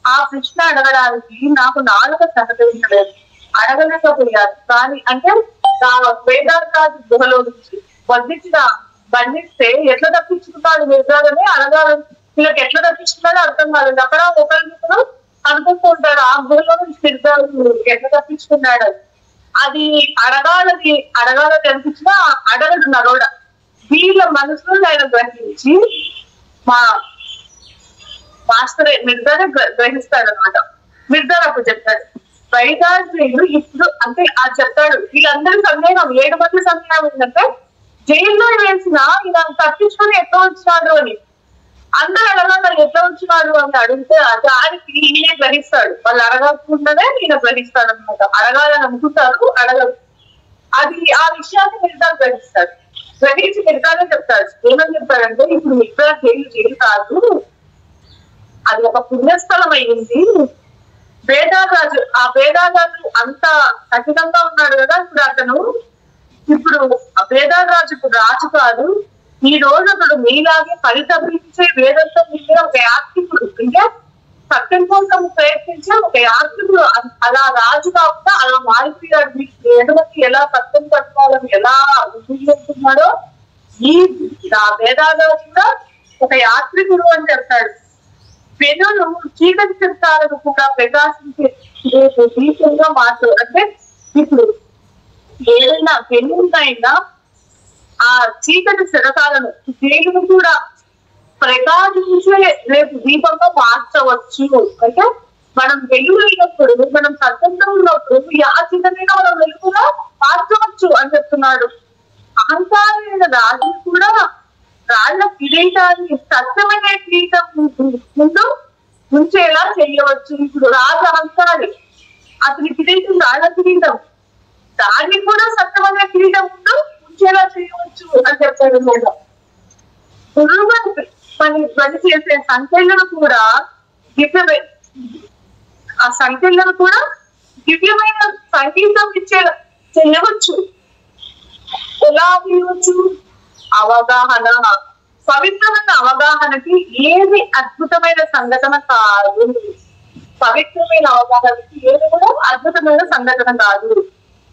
ఆ ప్రశ్న అడగడానికి నాకు నాలుక సహకరించలేదు, అడగలేకపోయాను. కానీ అంటే వేదాంతాది గుహలో నుంచి బంధిస్తే ఎట్లా తప్పించుకున్నాడు వేదాలని అడగాలని, వీళ్ళకి ఎట్లా తప్పించుకున్నాడో అర్థం కాలేదు. అక్కడ ఒకరిని అనుకుంటూ ఉంటాడు ఆ గుహలో నుంచి సిద్ధాలు ఎట్లా తప్పించుకున్నాడు. అది అడగాలని అనిపించినా అడగడు నరోడా. వీళ్ళ మనసులో ఆయన గ్రహించి మా మాస్టర్ నిర్ధారణ గ్రహిస్తాడు అనమాట. నిర్ధారణ అప్పుడు చెప్తాడు, వైదాజీలు ఇప్పుడు అంటే అది చెప్తాడు. వీళ్ళందరి సందేహం 7 మంది సందేహం ఏంటంటే జైల్లో వేసిన ఇలా తప్పించుకొని ఎట్లా వచ్చినాడు అని. అందరూ అడగాలి ఎట్లా వచ్చినాడు అని అడిగితే దానికి ఈయన గ్రహిస్తాడు. వాళ్ళు అడగకుండానే ఈయన గ్రహిస్తాడు అనమాట. అడగాలని అనుకుంటారు, అడగదు. అది ఆ విషయాన్ని నిర్ధారణ గ్రహిస్తాడు. గ్రహించి నిర్ధారణ చెప్తాడు. ఏమని చెప్తాడంటే, ఇప్పుడు మిగతా జైలు కాదు, అది ఒక పుణ్యస్థలం అయ్యింది. వేదారాజు అంత కఠినంగా ఉన్నాడు కదా, ఇప్పుడు వేదారాజుకు రాజు కాదు. ఈ రోజు అతడు మీలాగే పరితపించే వేదంతో మిగిలిన ఒక యాత్రికుడు, అంటే సత్యం కోసం ప్రయత్నించే ఒక యాత్రికుడు. అలా రాజు కాకుండా అలా మారిపోయాడు. మీకు ఎటువంటి ఎలా సత్యం పట్టుకోవాలని ఎలా ఉంటున్నాడో ఈ వేదారాజు కూడా ఒక యాత్రికుడు అని చెప్తాడు. పెనులు చీకటి చిత్తాలను కూడా ప్రకాశించే దీపంగా మాత్రం, అంటే ఇప్పుడు ఏదైనా పెనులైనా ఆ చీకటి శరకాలను దేవుడు కూడా ప్రకాశించే రేపు దీపంగా మార్చవచ్చు. అంటే మనం వెలుగునప్పుడు, మనం సత్యంలో ఉన్నప్పుడు ఆ చీకటిగా మనం వెలుగుగా మార్చవచ్చు అని చెప్తున్నాడు. అహంకారమైన రాజు కూడా రాళ్ళ కిరీటాన్ని సత్యమైన కిరీటం ముందు ఉంచేలా చేయవచ్చు. ఇప్పుడు రాజు అహంకారి, అతని కిరీటం రాళ్ళ కిరీటం, దాన్ని కూడా సత్యమైన కిరీటం ముందు ఉంచేలా చేయవచ్చు అని చెప్తాడు. పని చేసే సంఖ్యలను కూడా ఆ సంఖ్యలను కూడా దివ్యమైన సంగీతం ఇచ్చేలా చేయవచ్చు. ఎలా చేయవచ్చు? అవగాహన, పవిత్రమైన అవగాహనకి ఏది అద్భుతమైన సంఘటన కాదు. పవిత్రమైన అవగాహనకి ఏది కూడా అద్భుతమైన సంఘటన కాదు.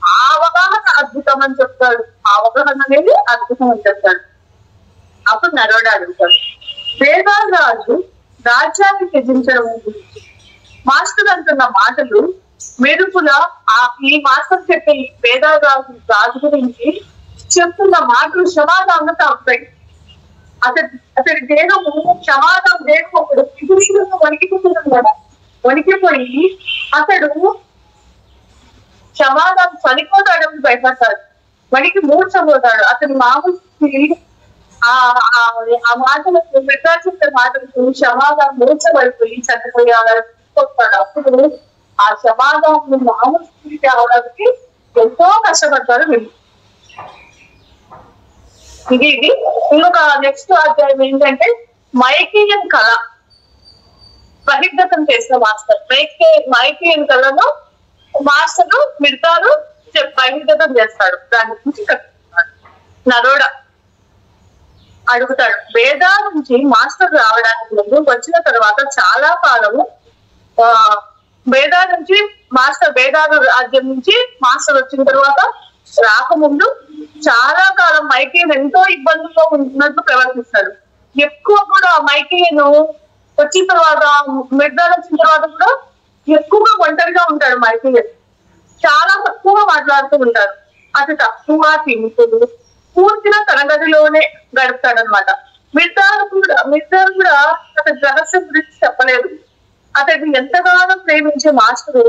ఆ అవగాహన అద్భుతం అని చెప్తాడు. అవగాహన అనేది అద్భుతం అని చెప్తాడు. అప్పుడు నరోడా అడుగుతాడు, వేదారాజు రాజ్యాన్ని త్యజించడం గురించి మాస్టర్ అంటున్న మాటలు మెరుపుల ఈ మాస్టర్ చెప్పే వేదారాజు గురించి చెప్తున్న మాటలు క్షమాదాన్ని తాపుతాయి. అతడి దేహము క్షమాదం దేహం ఒకడు విభూషణంగా వణికిపోతున్నాడు కదా. వణికిపోయి అతడు క్షమాదం చనిపోతాడని భయపడతాడు. వణికి మూర్చబోతాడు. అతని మామూలు ఆ మాటలు చెప్పే మాటలు క్షమాదం మూర్చబడిపోయి చనిపోయాడు. అప్పుడు ఆ క్షమాదం మామూలు స్థితి అవడానికి ఎంతో కష్టపడతాడు వీళ్ళు. ఇది ఇంకొక నెక్స్ట్ అధ్యాయం ఏంటంటే మైకీయన్ కళ బహిర్గతం చేసిన మాస్టర్. మైకీయన్ కళను మాస్టర్ మిడతారు బహిర్గతం చేస్తాడు. దాని గురించి చెప్తున్నాడు. నరోడా అడుగుతాడు, వేదాల నుంచి మాస్టర్ రావడానికి ముందు వచ్చిన తర్వాత చాలా కాలము వేదాల నుంచి వేదాల రాజ్యం నుంచి మాస్టర్ వచ్చిన తర్వాత రాకముందు చాలా కాలం మైకేల్ ఎంతో ఇబ్బందుల్లో ఉన్నట్లు ప్రవర్తిస్తాడు. ఎక్కువ కూడా మైకేల్ వచ్చిన తర్వాత, మిర్జాలు వచ్చిన తర్వాత కూడా ఎక్కువగా ఒంటరిగా ఉంటాడు మైకేల్. చాలా తక్కువగా మాట్లాడుతూ ఉంటాడు. అతి తక్కువ తింటుడు, పూర్తిగా తన గదిలోనే గడుపుతాడనమాట. మిర్జాలు కూడా అతని రహస్యం గురించి చెప్పలేదు. అతడిని ఎంతగానో ప్రేమించే మాస్టరు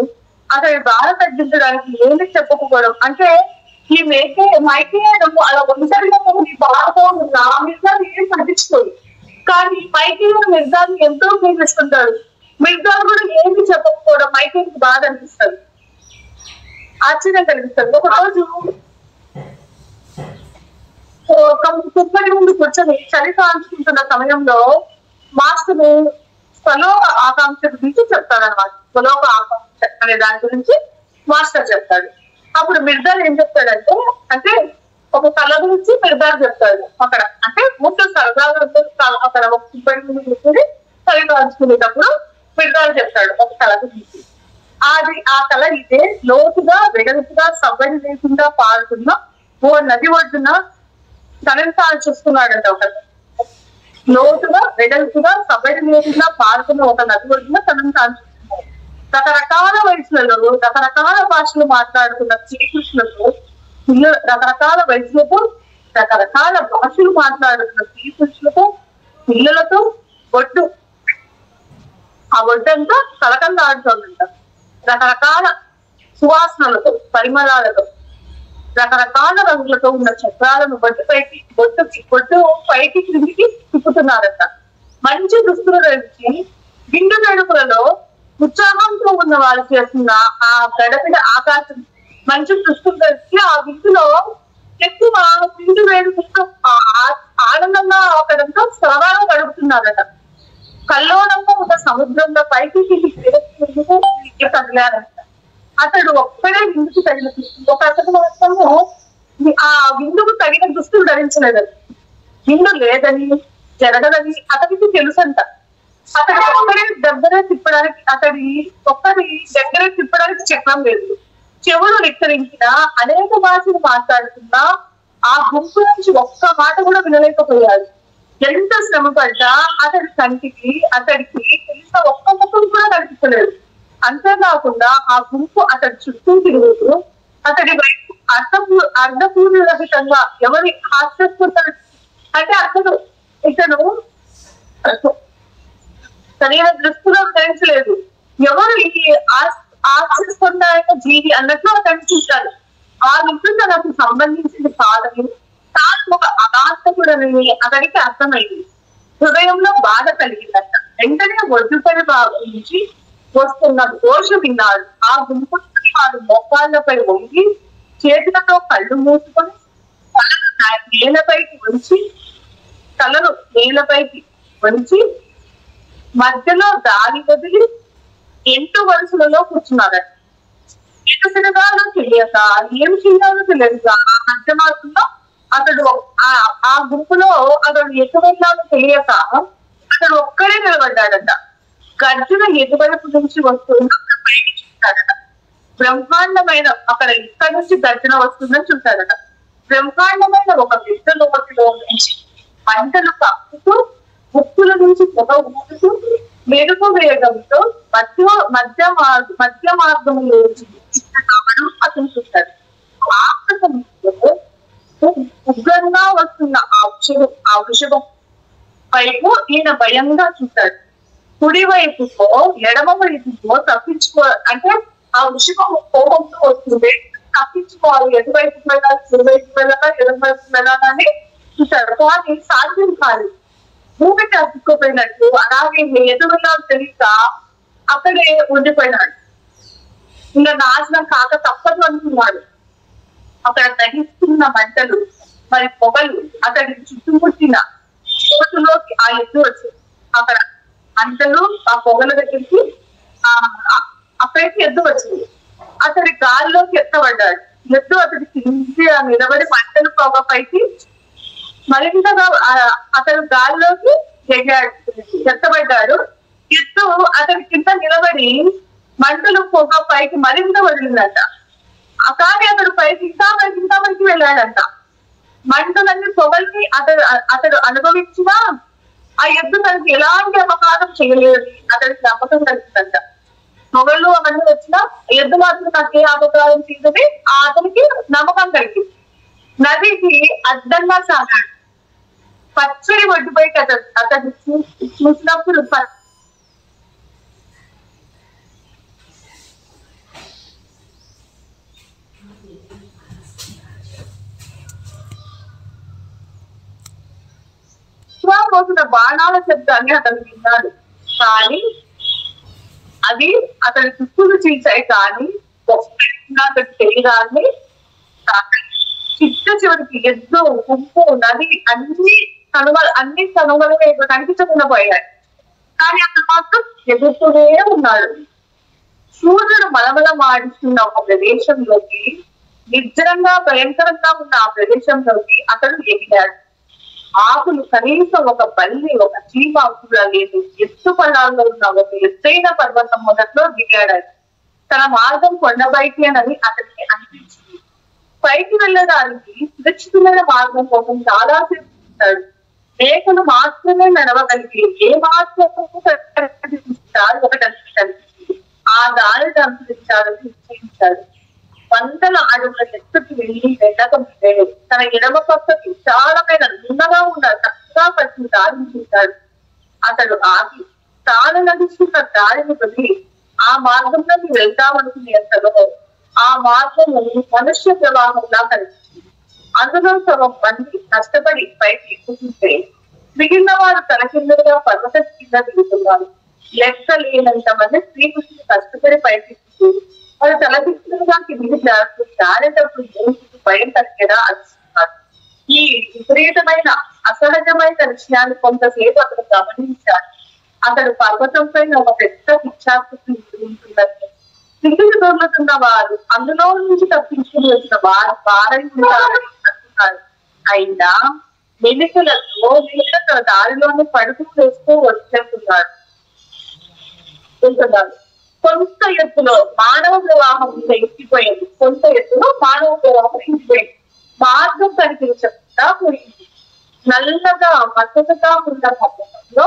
అతడి బాధ తగ్గించడానికి ఏమి చెప్పకపోవడం, అంటే ఈ మైకేల్ అలా ఒంటరిగా బాధతో ఉన్నా మిర్జాలు ఏం పట్టించుకోదు. కానీ మైకేల్ మిర్జాలు ఎంతో ప్రేమిస్తుంటాడు. మిర్జాలు కూడా ఏమి చెప్పకపోవడం మైకేల్ కి బాధ అనిపిస్తుంది, ఆశ్చర్యం కలిగిస్తుంది. ఒక రోజు కుప్పటి ముందు కూర్చొని చలి కాల్చుకుంటున్న సమయంలో మాస్టర్ స్వలోక ఆకాంక్ష గురించి చెప్తాడనమాట. స్వలోక ఆకాంక్ష అనే దాని గురించి మాస్టర్ చెప్తాడు. అప్పుడు మిర్జాలు ఏం చెప్తాడంటే, అంటే ఒక కళ గురించి మిర్జాలు చెప్తాడు అక్కడ. అంటే ముందు సరదాగా అక్కడ ఒక కుప్పటి ముందు కూర్చొని చలి కాల్చుకునేటప్పుడు మిర్జాలు చెప్తాడు ఒక కళ గురించి. ఆ కళ ఇదే: లోతుగా వెడల్పుగా సవ్వడి లేకుండా పారుతున్న ఓ నది ఒడ్డున తనని తాను చూస్తున్నాడంట. ఒక లోతుగా వెడల్పుగా సవ్వడి లేకుండా పారుతున్న ఒక నది ఒడ్డున తనని తాను చూస్తున్నాడు. రకరకాల వయసులలో రకరకాల భాషలు మాట్లాడుతున్న శ్రీకృష్ణులతో రకరకాల వయసులతో రకరకాల భాషలు మాట్లాడుతున్న శ్రీకృష్ణులతో పిల్లలతో ఒడ్డు, ఆ ఒడ్డంతా కలకలాడుతోందంట. రకరకాల సువాసనలతో, పరిమళాలతో, రకరకాల రంగులతో ఉన్న చక్రాలను బొట్టు పైకి క్రిందికి తిప్పుతున్నారంట. మంచి దుస్తులు ధరించి బిందు నడుపులలో ఉత్సాహంతో ఉన్న వారు చేస్తున్న ఆ గడపిన ఆకాశం మంచి దుస్తులు ధరించి ఆ విందులో ఎక్కువ బిందు వేడుకలతో ఆనందంగా అక్కడంతో సరదాగా గడుపుతున్నారట. కల్లోలంగా ఉన్న సముద్రంలో పైకి తగిలారంట. అతడు ఒక్కడే విందుకు తగిన దుస్తులు, ఒక అతను మాత్రము ఆ విందుకు తగిన దుస్తులు ధరించలేదని, విందు లేదని జరగదని అతనికి తెలుసంట. అతడి దగ్గర తిప్పడానికి చక్రం లేదు. చెవులు రిక్కరించిన అనేక భాషలు మాట్లాడుతున్నా ఆ గుంపు నుంచి ఒక్క మాట కూడా వినలేకపోయాడు. ఎంత శ్రమ పడ్డా అతడికి తెలిసిన ఒక్క ముఖం కూడా కనిపించలేదు. అంతేకాకుండా ఆ గుంపు అతడి చుట్టూ తిరుగుతూ అతడి వైపు అర్ధపూర్వరహితంగా ఎవరి హాస్యస్తున్నాడు. అంటే ఇతను సరైన దృష్టిలో ధరించలేదు. ఎవరు ఈ ఆశిస్తున్నాయన జీవి అన్నట్లు అతను చూశాడు. ఆ విషయం తనకు సంబంధించింది కాదని, తాను ఒక అగాంతకుడని అతడికి అర్థమైంది. హృదయంలో బాధ కలిగిందంట. వెంటనే ఒడ్డుపై నుంచి వస్తున్న ఘోష విన్నాడు. ఆ గుంపు వాడు మోకాళ్ళపై వంగి చేతులతో కళ్ళు మూసుకొని తలను నేలపైకి వంచి మధ్యలో దారి వదిలి 8 వరుసలలో కూర్చున్నాడట. ఎటు తిరగాలో తెలియక, ఏం చేయాలో తెలియక ఆ మధ్య మార్గంలో అతడు ఆ గుంపులో అతడు ఎటు వెళ్ళాలో తెలియక అతడు ఒక్కడే నిలబడ్డాడట. గర్జున ఎదువైపు నుంచి వస్తుందో పైకి చూశాడట. బ్రహ్మాండమైన ఇక్కడి నుంచి గర్జన వస్తుందని చూశాడట. బ్రహ్మాండమైన ఒక పెద్ద లోపటిలో నుంచి పంటలు కప్పుతూ ముక్కుల నుంచి పొగ ఊపుతూ మెరుపు వేగంతో మధ్య మార్గంలో అతను చూశాడు. ఆకాశంలో ఉగ్రంగా వస్తున్న ఆ వృషభం వైపు ఈయన భయంగా చూశాడు. కుడి వైపుకో ఎడమ వైపుకో అంటే ఆ వృషభం కోపంతో వస్తుంది, తప్పించుకోవాలి. ఎటువైపు వెళ్ళాలి, కుడివైపు వెళ్ళాలా ఎడమ వైపు వెళ్ళాలని చూశాడు. కానీ సాధ్యం కాదు. భూమికి అతుక్కుపోయినట్టు అలాగే ఎటు వెళ్ళాలో తెలియక అక్కడే ఉండిపోయినాడు. ఇంకా నాశనం కాక తప్పదు అనుకున్నాడు. అక్కడ దహిస్తున్న మంటలు మరి పొగలు అతడిని చుట్టుముట్టిన చోటులోకి ఆ ఎత్తు వచ్చింది. అక్కడ మంటలు ఆ పొగల దగ్గరికి అక్కడికి ఎద్దు వచ్చింది. అతడి గాలిలోకి ఎత్తబడ్డాడు. ఎద్దు అతడి కింది నిలబడి మంటలు పొగ పైకి మరింతగా అతడు గాలిలోకి ఎత్తబడ్డాడు. ఎద్దు అతడి కింద నిలబడి మంటలు పొగ పైకి మరింత వదిలిందంట. కానీ అతడు పైకి ఇంకా పైకి వెళ్ళాడంట. మంటలన్నీ పొగల్ని అతడు అనుభవించినా ఆ ఎద్దు తనకి ఎలాంటి అపకారం చేయలేదు. అతడికి నమ్మకం కలిగిందంట. మొగళ్ళు అవన్నీ వచ్చినా ఎద్దు మాత్రం నాకు ఏ అపకారం చేయదని అతనికి నమ్మకం కలిగింది. నదికి అడ్డంగా సాగాడు. పచ్చడి ఒడ్డుపైకి అతడు చూసినప్పుడు పోతున్న బాణాల శబ్దాన్ని అతను విన్నాడు. కానీ అది అతని చుట్టూలు చీల్చాయి. కానీ అతని శరీరాన్ని చిట్ట చివరికి ఎద్దు ఉప్పు నది అన్ని కనుమలు కనిపించకుండా పోయాయి. కానీ అతను మాత్రం ఎదుర్కొనే ఉన్నాడు. సూర్యుడు మలమల మాడిస్తున్న ఒక ప్రదేశంలోకి, నిర్జనంగా భయంకరంగా ఉన్న ఆ ప్రదేశంలోకి అతడు ఎగిరాడు. ఆకులు కనీసం ఒక బల్లి, ఒక చీమ కూడా లేదు. ఎత్తు పల్లాల్లో ఉన్న ఒక ఎత్తైన పర్వతం మొదట్లో దిగాడు. తన మార్గం కొండపైకి అని అతనికి అనిపించింది. పైకి వెళ్ళడానికి సురక్షితమైన మార్గం కోసం చాలా సేపు మేకలు మాత్రమే నడవగలిగి ఏ మాత్రం ఒకటి అనిపించింది. ఆ దారిని అనుసరించాలని నిశ్చయించాడు. వందల అడుగుల ఎత్తుకి వెళ్ళి వెళ్ళకముందే తన ఎడమ పక్కకి విశాలమైన నున్నగా ఉన్న చక్కగా పట్టిన దారిని చూశాడు. అతడు ఆగి తాను నడుస్తున్న దారిని వదిలి ఆ మార్గంలోకి వెళ్తామనుకునేంతలో ఆ మార్గం మనుష్య ప్రవాహంలా కనిపించింది. అందులో సగం మంది కష్టపడి పైకి ఎక్కుతుంటే మిగిలిన వారు తన కిందగా పర్వత కింద దిగుతున్నారు. లెక్క లేనంత మంది శ్రీకృష్ణుడు కష్టపడి పైకి ఎక్కుతూ వారు తల దిక్కులుగా కిందికి జారేటప్పుడు భయం తగ్గేలా అరుస్తున్నారు. ఈ విపరీతమైన అసహజమైన విషయాన్ని కొంతసేపు అతను గమనించాడు. అతడు పర్వతం పైన ఒక పెద్ద పిచ్చాకృతి ఉంటుందని, కిందికి దొరుకుతున్న వారు అందులో నుంచి తప్పించుకుని వచ్చిన వారు భారని అంటున్నారు. అయినా మెలికలతో తన దారిలోనే పడుతూ వేస్తూ వచ్చేస్తున్నారు. కొంత ఎత్తులో మానవ ప్రవాహం ఎక్కిపోయింది. కొంత ఎత్తులో మానవ ప్రవాహం ఎక్కిపోయింది. మార్గం కనిపించకుండా పోయింది. నల్లగా మద్దతుగా ఉన్న పద్ధతిలో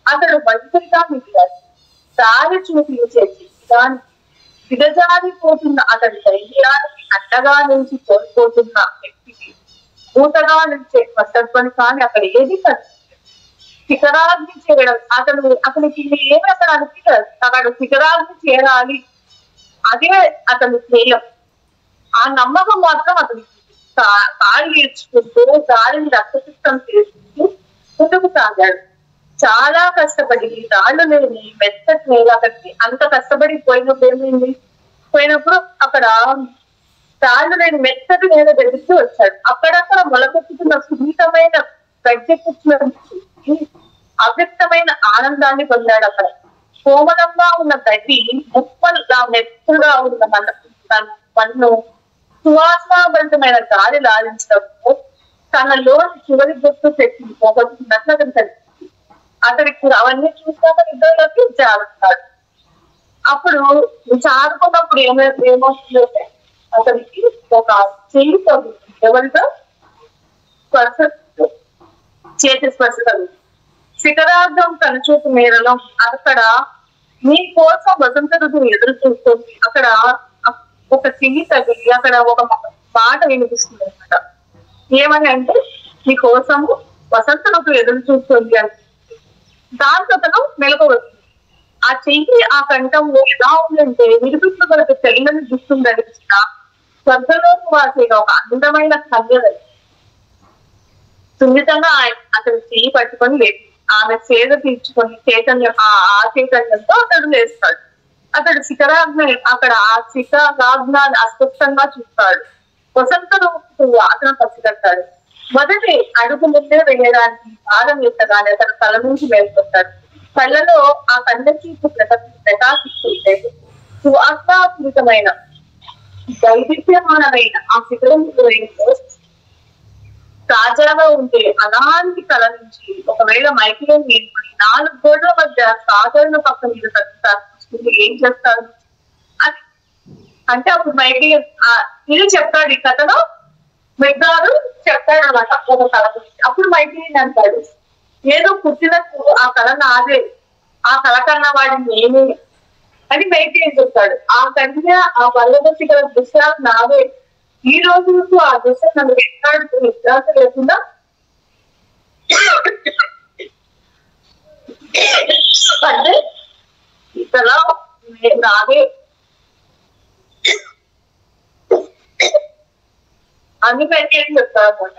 అతడు మంచిగా మిగిలాడు. దారి చూపించేసి దాని దిగజారిపోతున్న అతడి ధైర్యానికి అడ్డగా నుంచి కోల్పోతున్న వ్యక్తికి మూటగా నుంచే కష్టపడి కానీ అక్కడ ఏది కనిపించదు. శిఖరాన్ని చేయడం అతనికి ఏమి అక్కడ అనిపించదు. అతడు శిఖరాన్ని చేరాలి, అదే అతని ధ్యేయం. ఆ నమ్మకం మాత్రం అతనికి కాళ్ళు ఈడ్చుకుంటూ దారిని రక్తసిద్ధం చేసుకుంటూ ముందుకు సాగాడు. చాలా కష్టపడి రాళ్ళు లేని మెత్తటి నేల కట్టి అంత కష్టపడి పోయినప్పుడు అక్కడ రాళ్ళు లేని మెత్తటి నేల దగ్గరికి వచ్చాడు. అక్కడక్కడ మొలకెత్తుతున్న సున్నితమైన అవ్యక్తమైన ఆనందాన్ని పొందాడు. అక్కడ కోమలంగా ఉన్న గడ్డి ముప్పలా మెత్తగా ఉన్న మన్ను సువాసనాభరితమైన గాలి లాలించడంతో తనలోని చివరి గుర్తు పెట్టి పోగొట్టుకున్నట్లు అతను తెలిసింది. అతడికి అవన్నీ చూసాక ఇద్దరులోకి జారుతాడు. అప్పుడు చారుకున్నప్పుడు ఏమవుతుందంటే అతనికి ఒక చెయ్యి తగ్గుతుంది. ఎవరితో స్పర్శ, చేతి స్పర్శ తగ్గుతుంది. శిఖరార్థం కనుచూపు మేరలో అక్కడ మీ కోసం వసంత ఋతువు ఎదురు చూస్తుంది. అక్కడ ఒక చెయ్యి తగిలి అక్కడ ఒక మాట వినిపిస్తుంది అనమాట. ఏమని అంటే మీ కోసము వసంత ఋతువు ఎదురు చూస్తుంది అని. దాంతో అతను మెలకవచ్చు. ఆ చెయ్యి ఆ కంఠంలో ఎలా ఉందంటే నిరూపించగలకు తెల్లని దుస్తులు ధరించిన స్వర్గలోకి వాసిన ఒక అందమైన కన్యదని. సున్నితంగా అతను చెయ్యి పట్టుకొని లేచి ఆమె సేద తీర్చుకొని ఆ చైతన్యంతో అతడు లేస్తాడు. అతడు శిఖరాగ్ని అక్కడ ఆ శిఖరాగ్నాన్ని అస్పష్టంగా చూస్తాడు. వసంత ఋతువు అతను పసిగట్టాడు. మొదటి అడుగు ముందే వేయడానికి పాదం ఎత్తగానే అతను తల నుంచి మేల్కొస్తాడు. కళ్ళలో ఆ కళ్ళ చూపు ప్రకాశిస్తుంటే సువాసనాపూరితమైన వైవిధ్యమానమైన ఆ శిఖరం తాజాగా ఉంటే అలాంటి కళ నుంచి ఒకవేళ మైక్రోన్ నేర్పడి 4 గోడల మధ్య సాధారణ పక్క మీద తగ్గుతారు ఏం చేస్తారు అది అంటే అప్పుడు మైక్రోన్ ఇది చెప్తాడు. ఈ కథలో మిగ్గారు చెప్తాడు అనమాట ఒక కళ గురించి. అప్పుడు మైథిలి అంటాడు, ఏదో పుట్టినట్టు ఆ కళ నాదే, ఆ కళ కన్నా వాడిని నేనే అని మైథిలి చెప్తాడు. ఆ కన్య ఆ పల్లెకి గల దృశ్యాలు నావే, ఈ రోజు ఆ దృశ్యం నన్ను వెంటాడుతూ నిద్రాస లేకుండా అంటే ఈ కళ నాదే అని మైథిలి చెప్తాడు అనమాట.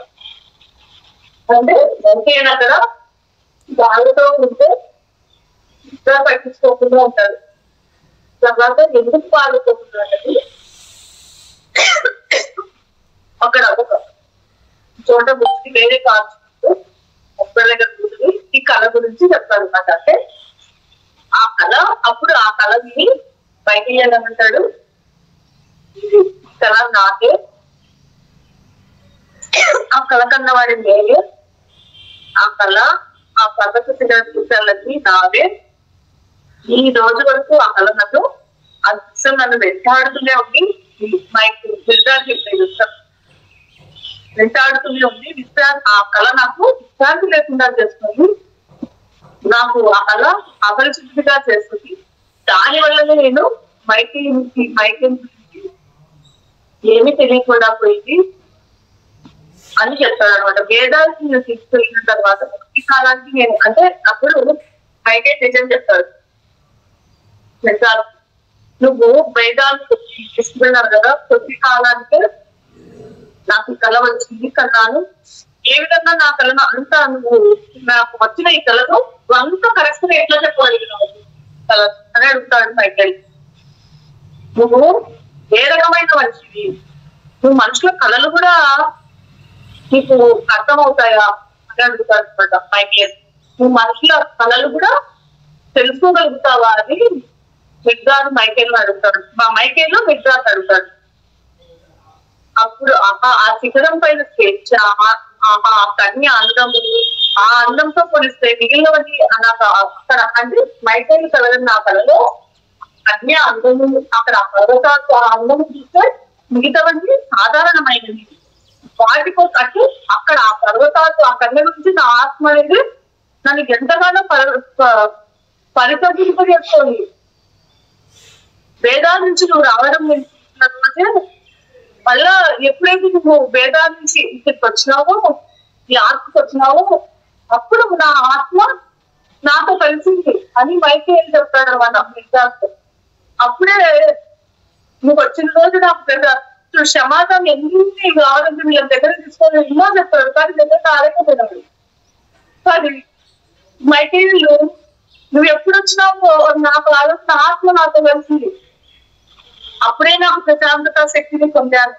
అంటే మైథిలి అక్కడ వాళ్ళతో ఉంటే నిద్ర పట్టించుకోకుండా ఉంటారు. తర్వాత ఎందుకు పాల్గొంటున్నాడని అక్కడ ఒక చోట గురించి వేరే కాల్చుకుంటూ ఒక్కరి దగ్గర కూర్చుని ఈ కళ గురించి చెప్తారు అనమాట. అంటే ఆ కళ అప్పుడు ఆ కళ విని బయటికి ఏమంటాడు, ఈ కళ నాకే, ఆ కళ కన్నా వాడి నేనే, ఆ కళ ఆ పద్ధతి దృశ్యాలకి నావే, ఈ రోజు వరకు ఆ కళ నన్ను ఆ దృశ్యం నన్ను వెంటాడుతూనే ఉంది. వెంటాడుతూనే ఉంది. ఆ కళ నాకు విశ్రాంతి లేకుండా చేస్తుంది, నాకు ఆ కళ అపరిచితిగా చేస్తుంది. దాని వల్లనే నేను మైథిలి గురించి ఏమీ తెలియకుండా పోయింది అని చెప్తాడు అనమాట. వేదానికి నేను తీసుకెళ్ళిన తర్వాత ఈ కాలానికి నేను అంటే అప్పుడు మైకే నిజం చెప్తాడు, నువ్వు వేదానికి తీసుకున్నావు కదా, కొద్ది కాలానికి నాకు ఈ కళ వచ్చింది కన్నాను, ఏ విధంగా నా కళను అంతా నువ్వు నాకు వచ్చిన ఈ కళను అంత కరెక్ట్ గా ఎట్లా చెప్పగలిగినావు కళ అని అడుగుతాడు మైకేల్. నువ్వు ఏ రకమైన మనిషివి, నువ్వు మనుషుల కళలు కూడా నీకు అర్థమవుతాయా అని అడుగుతాడు అనమాట మైకేల్. నువ్వు మనుషుల కళలు కూడా తెలుసుకోగలుగుతావా అని మిగ్గారు మైకేల్ అడుగుతాడు. మా మైకేల్ మిగ్గారు అడుగుతాడు. అప్పుడు ఆ శిఖరం పైన స్వేచ్ఛ, ఆ కన్య అందము, ఆ అందంతో పోలిస్తే మిగిలినవన్నీ నాకు అక్కడ అంటే మైకేల్ కలగని నా కళలో కన్య అందము, అక్కడ పర్వతాలు ఆ అందము చూస్తే మిగతావన్నీ సాధారణమైనవి. వాటి కోసం అంటే అక్కడ ఆ పర్వతాలు ఆ కన్య గురించి నా ఆత్మ అనేది నన్ను ఎంతగానో పరితపింపజేస్తుంది. వేదాల నుంచి నువ్వు రావడం మళ్ళా ఎప్పుడైతే నువ్వు వేదాల నుంచి ఇక్కడికి వచ్చినావో, ఈ ఆత్మకి వచ్చినావో, అప్పుడు నా ఆత్మ నాతో కలిసింది అని మైకేల్ చెప్తాడు అనమాట మిగ్గాతో. అప్పుడే నువ్వు వచ్చిన రోజు నాకు దగ్గర క్షమాదానం ఎన్ని కావాలంటే వీళ్ళ దగ్గర తీసుకొని ఎన్నో చెప్తాడు, కానీ దగ్గర కాలేకపోయినాడు. కానీ మైకేల్ నువ్వు ఎప్పుడు వచ్చినావో నాకు ఆలోచన ఆత్మ నాతో కలిసింది, అప్పుడే నాకు ప్రశాంతత శక్తిని పొందాను,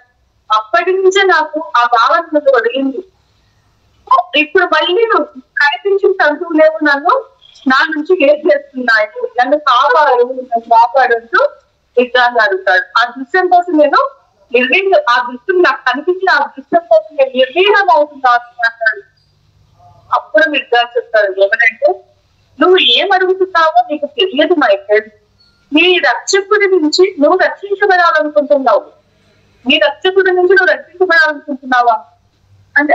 అప్పటి నుంచే నాకు ఆ భావన ముందు వదిలింది. ఇప్పుడు మళ్ళీ నువ్వు కనిపించిన తంతువు లేవు, నన్ను నా నుంచి ఏం చేస్తున్నాయి, నన్ను కాపాడుతూ విగ్రహాన్ని అడుగుతాడు. ఆ దృశ్యం కోసం నేను ఆ దృశ్యం నాకు కనిపించిన ఆ దృశ్యం కోసం నేను నిర్వీణం అవుతున్నాను అంటాడు. అప్పుడు విగ్రహం చెప్తాడు ఏమనంటే, నువ్వు ఏం అడుగుతున్నావో నీకు తెలియదు మైకేల్, నీ రక్షకుడి నుంచి నువ్వు రక్షించబడాలనుకుంటున్నావు, నీ రక్షకుడి నుంచి నువ్వు రక్షించబడాలనుకుంటున్నావా అంటే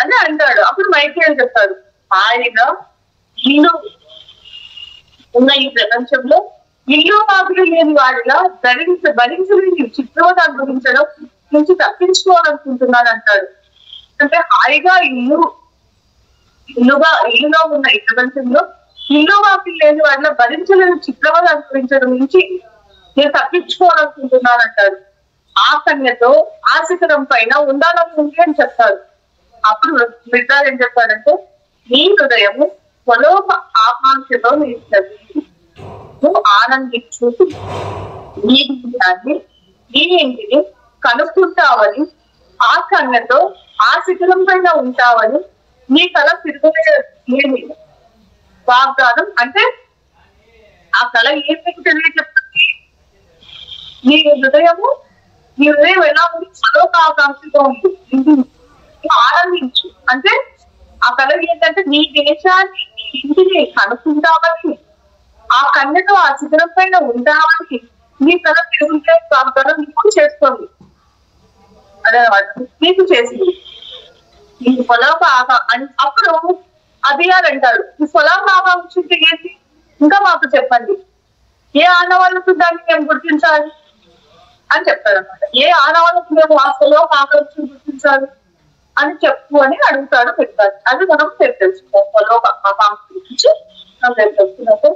అని అంటాడు. అప్పుడు మైకేల్ చెప్తాడు, ఆయన ఇల్లు ఉన్న ఈ ప్రపంచంలో ఇల్లు మాత్రం లేని వాడిలా భరించలేని చిత్రోధ అనుభవించడం నుంచి తప్పించుకోవాలనుకుంటున్నాను అంటాడు. అంటే హాయిగా ఇల్లులో ఉన్న ఈ ప్రపంచంలో ఇల్లు మాత్రం లేని వాడిలా భరించలేని చిత్రవద అనుభవించడం నుంచి నేను తప్పించుకోవాలనుకుంటున్నాను అంటాడు. ఆ కన్యతో ఆ శిఖరం పైన ఉండాలనుకుంది అని చెప్తాడు. అప్పుడు మిగ్గారు ఏం చెప్తాడంటే, నీ హృదయము స్వలోక ఆకాంక్షతో నువ్వు ఆనందించు, నీ విజయాన్ని నీ ఇంటిని కనుక్కుంటావని, ఆ కన్యతో ఆ శిఖరం పైన ఉంటావని నీ కళ తిరుగులేని వాగ్దానం. అంటే ఆ కళ ఏమి తెలియజెప్తుంది, నీ హృదయం ఎలా ఉంది, స్వలోక ఆకాంక్షతో ఉంది, ఆనందించు. అంటే ఆ కళ ఏంటంటే నీ దేశాన్ని ఇంటిని కనుక్కుంటామని, ఆ కన్యతో ఆ శిఖరం పైన ఉంటామని నీ కళ తిరుగులే వాగ్దానం నీకు చేస్తుంది అదే మీకు చేసింది ఈ పొలం అప్పుడు అభియాలు అంటాడు, ఈ పొలం ఆకాంక్షించి ఏంటి ఇంకా మాకు చెప్పండి, ఏ ఆనవాళ్ళకు దాన్ని మేము గుర్తించాలి అని చెప్తాడు అనమాట. ఏ ఆనవాళ్ళకు మేము ఆ పొలం ఆకాంక్ష గుర్తించాలి అని చెప్పు అని అడుగుతాడు పెడతాడు. అది మనం రేపు తెలుసుకుంటాం. పొలం ఆకాంక్ష గురించి మనం రేపు తెలుసుకున్నట్టు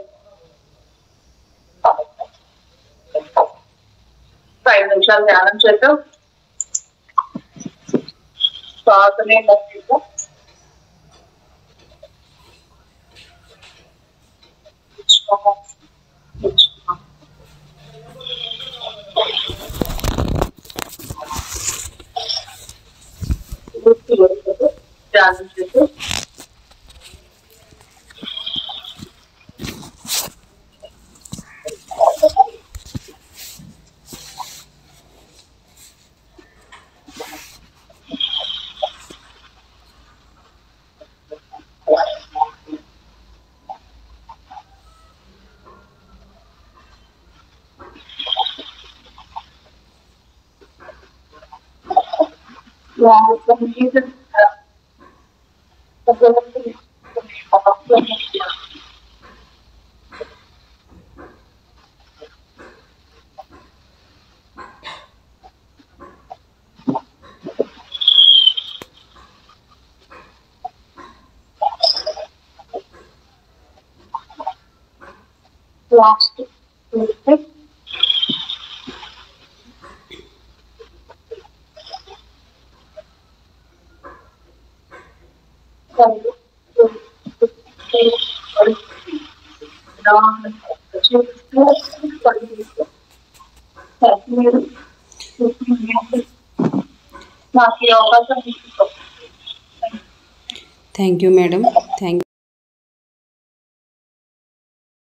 5 నిమిషాలు ధ్యానం చేద్దాం. శ్వాసనే నచ్చిగా ధ్యానం చేద్దాం. Last thank you madam. Thank